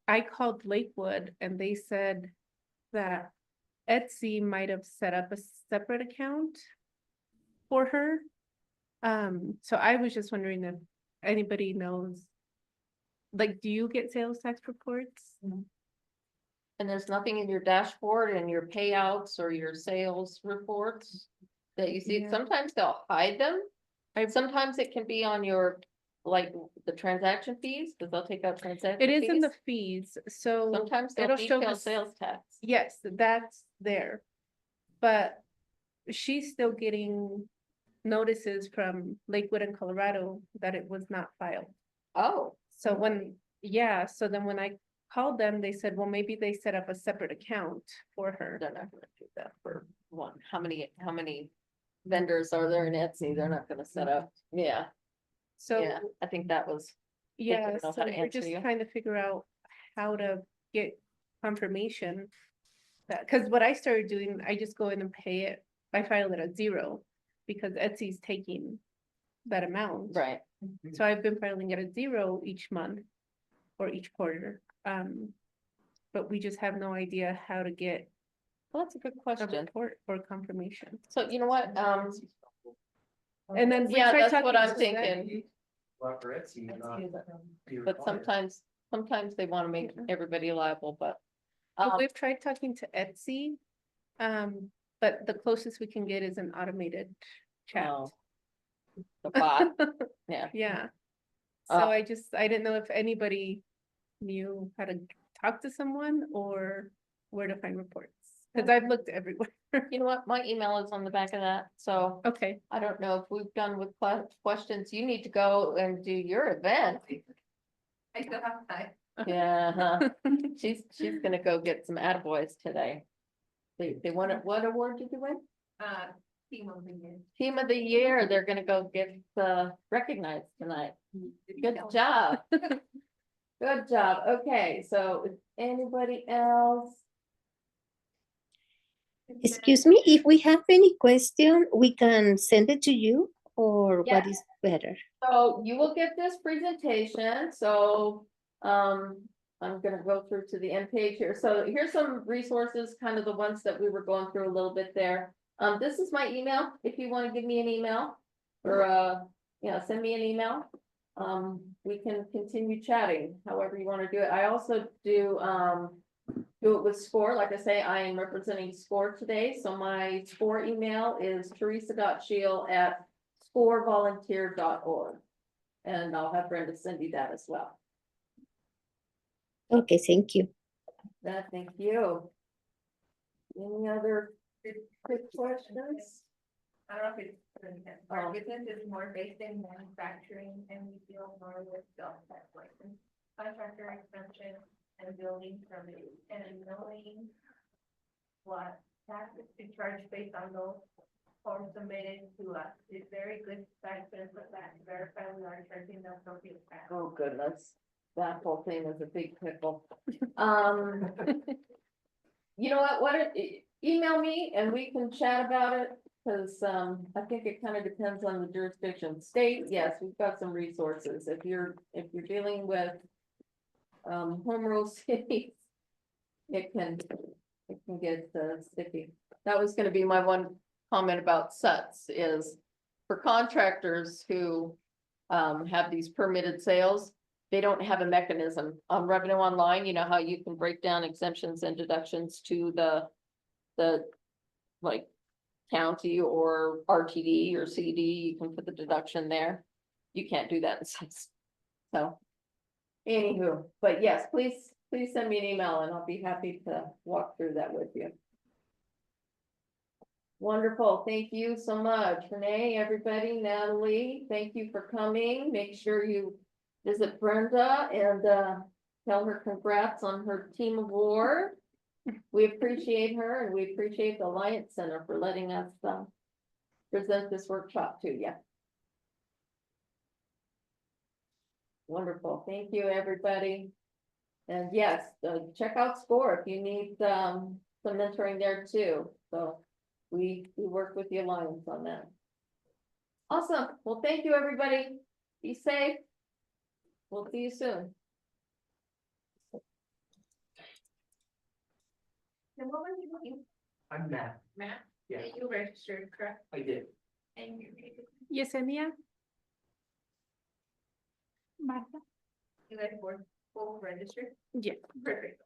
I called Lakewood and they said that Etsy might have set up a separate account for her. So I was just wondering if anybody knows, like, do you get sales tax reports? And there's nothing in your dashboard and your payouts or your sales reports that you see. Yeah. Sometimes they'll hide them. Sometimes it can be on your, like, the transaction fees, because they'll take out transaction It fees. is in the fees, so Sometimes they'll it'll show detail the sales tax. yes, that's there. But she's still getting notices from Lakewood and Colorado that it was not filed. Oh, So so then when I called them, they said, well, maybe they set up a separate account for her. they're not gonna do that for one. How many vendors are there in Etsy? They're not gonna set up. Yeah, So, yeah, I think that was, yeah, know how so to we're answer just you. trying to figure out how to get confirmation. That, cause what I started doing, I just go in and pay it, I file it at 0, because Etsy's taking that amount. right. So I've been filing it at 0 each month or each quarter. But we just have no idea how to get Well, that's a good a question. report or confirmation. So you know what, And then we yeah, tried that's talking what I'm to thinking, Well, for Etsy, be but required. sometimes they wanna make Yeah. everybody liable, but. We've tried talking to Etsy, but the closest we can get is an automated chat. Oh, the bot, yeah. Yeah. So Uh, I didn't know if anybody knew how to talk to someone or where to find reports. Cause I've looked everywhere. You know what, my email is on the back of that, so Okay, I don't know if we've done with questions. You need to go and do your event. I still have time. Yeah, huh. She's gonna go get some attaboys today. They won it, what award did you win? Team of the year. Team of the year, they're gonna go get recognized tonight. Good job. Good job. Okay, so is anybody else? Excuse me, if we have any question, we can send it to you, or what Yes. is better? So you will get this presentation, so, I'm gonna go through to the end page here. So here's some resources, kind of the ones that we were going through a little bit there. This is my email, if you wanna give me an email, or, send me an email. We can continue chatting, however you wanna do it. I also do it with SCORE. Like I say, I am representing SCORE today, so my SCORE email is teresa.shield@scorevolunteer.org. And I'll have Brenda send you that as well. Okay, thank you. Thank you. Any other quick questions? I don't know if it's, our business is more based in manufacturing and we deal more with self-tech license, contractor extension, and building permit and knowing what taxes to charge based on those forms submitted to us. It's very good fact to put that to verify we are charging the appropriate tax. Oh, goodness, that whole thing is a big pickle. You know what, email me and we can chat about it, because, I think it kind of depends on the jurisdiction. State, yes, we've got some resources. If you're dealing with, home rule cities, it can get, sticky. That was gonna be my one comment about SUTs, is for contractors who, have these permitted sales, they don't have a mechanism on Revenue Online. You know how you can break down exemptions and deductions to the like county or RTD or CD, you can put the deduction there. You can't do that in SUTs. So anywho, but yes, please send me an email and I'll be happy to walk through that with you. Wonderful. Thank you so much, Renee, everybody, Natalie, thank you for coming. Make sure you visit Brenda and tell her congrats on her team award. We appreciate her and we appreciate the Alliance Center for letting us present this workshop to you. Wonderful. Thank you, everybody. And yes, check out SCORE if you need some mentoring there too. So we work with the Alliance on that. Awesome. Well, thank you, everybody. Be safe. We'll see you soon. And what were you looking? I'm Matt. Matt? Yeah, You registered, correct? I did. And you Yesenia. Martha. guys both registered? Yeah. Perfect.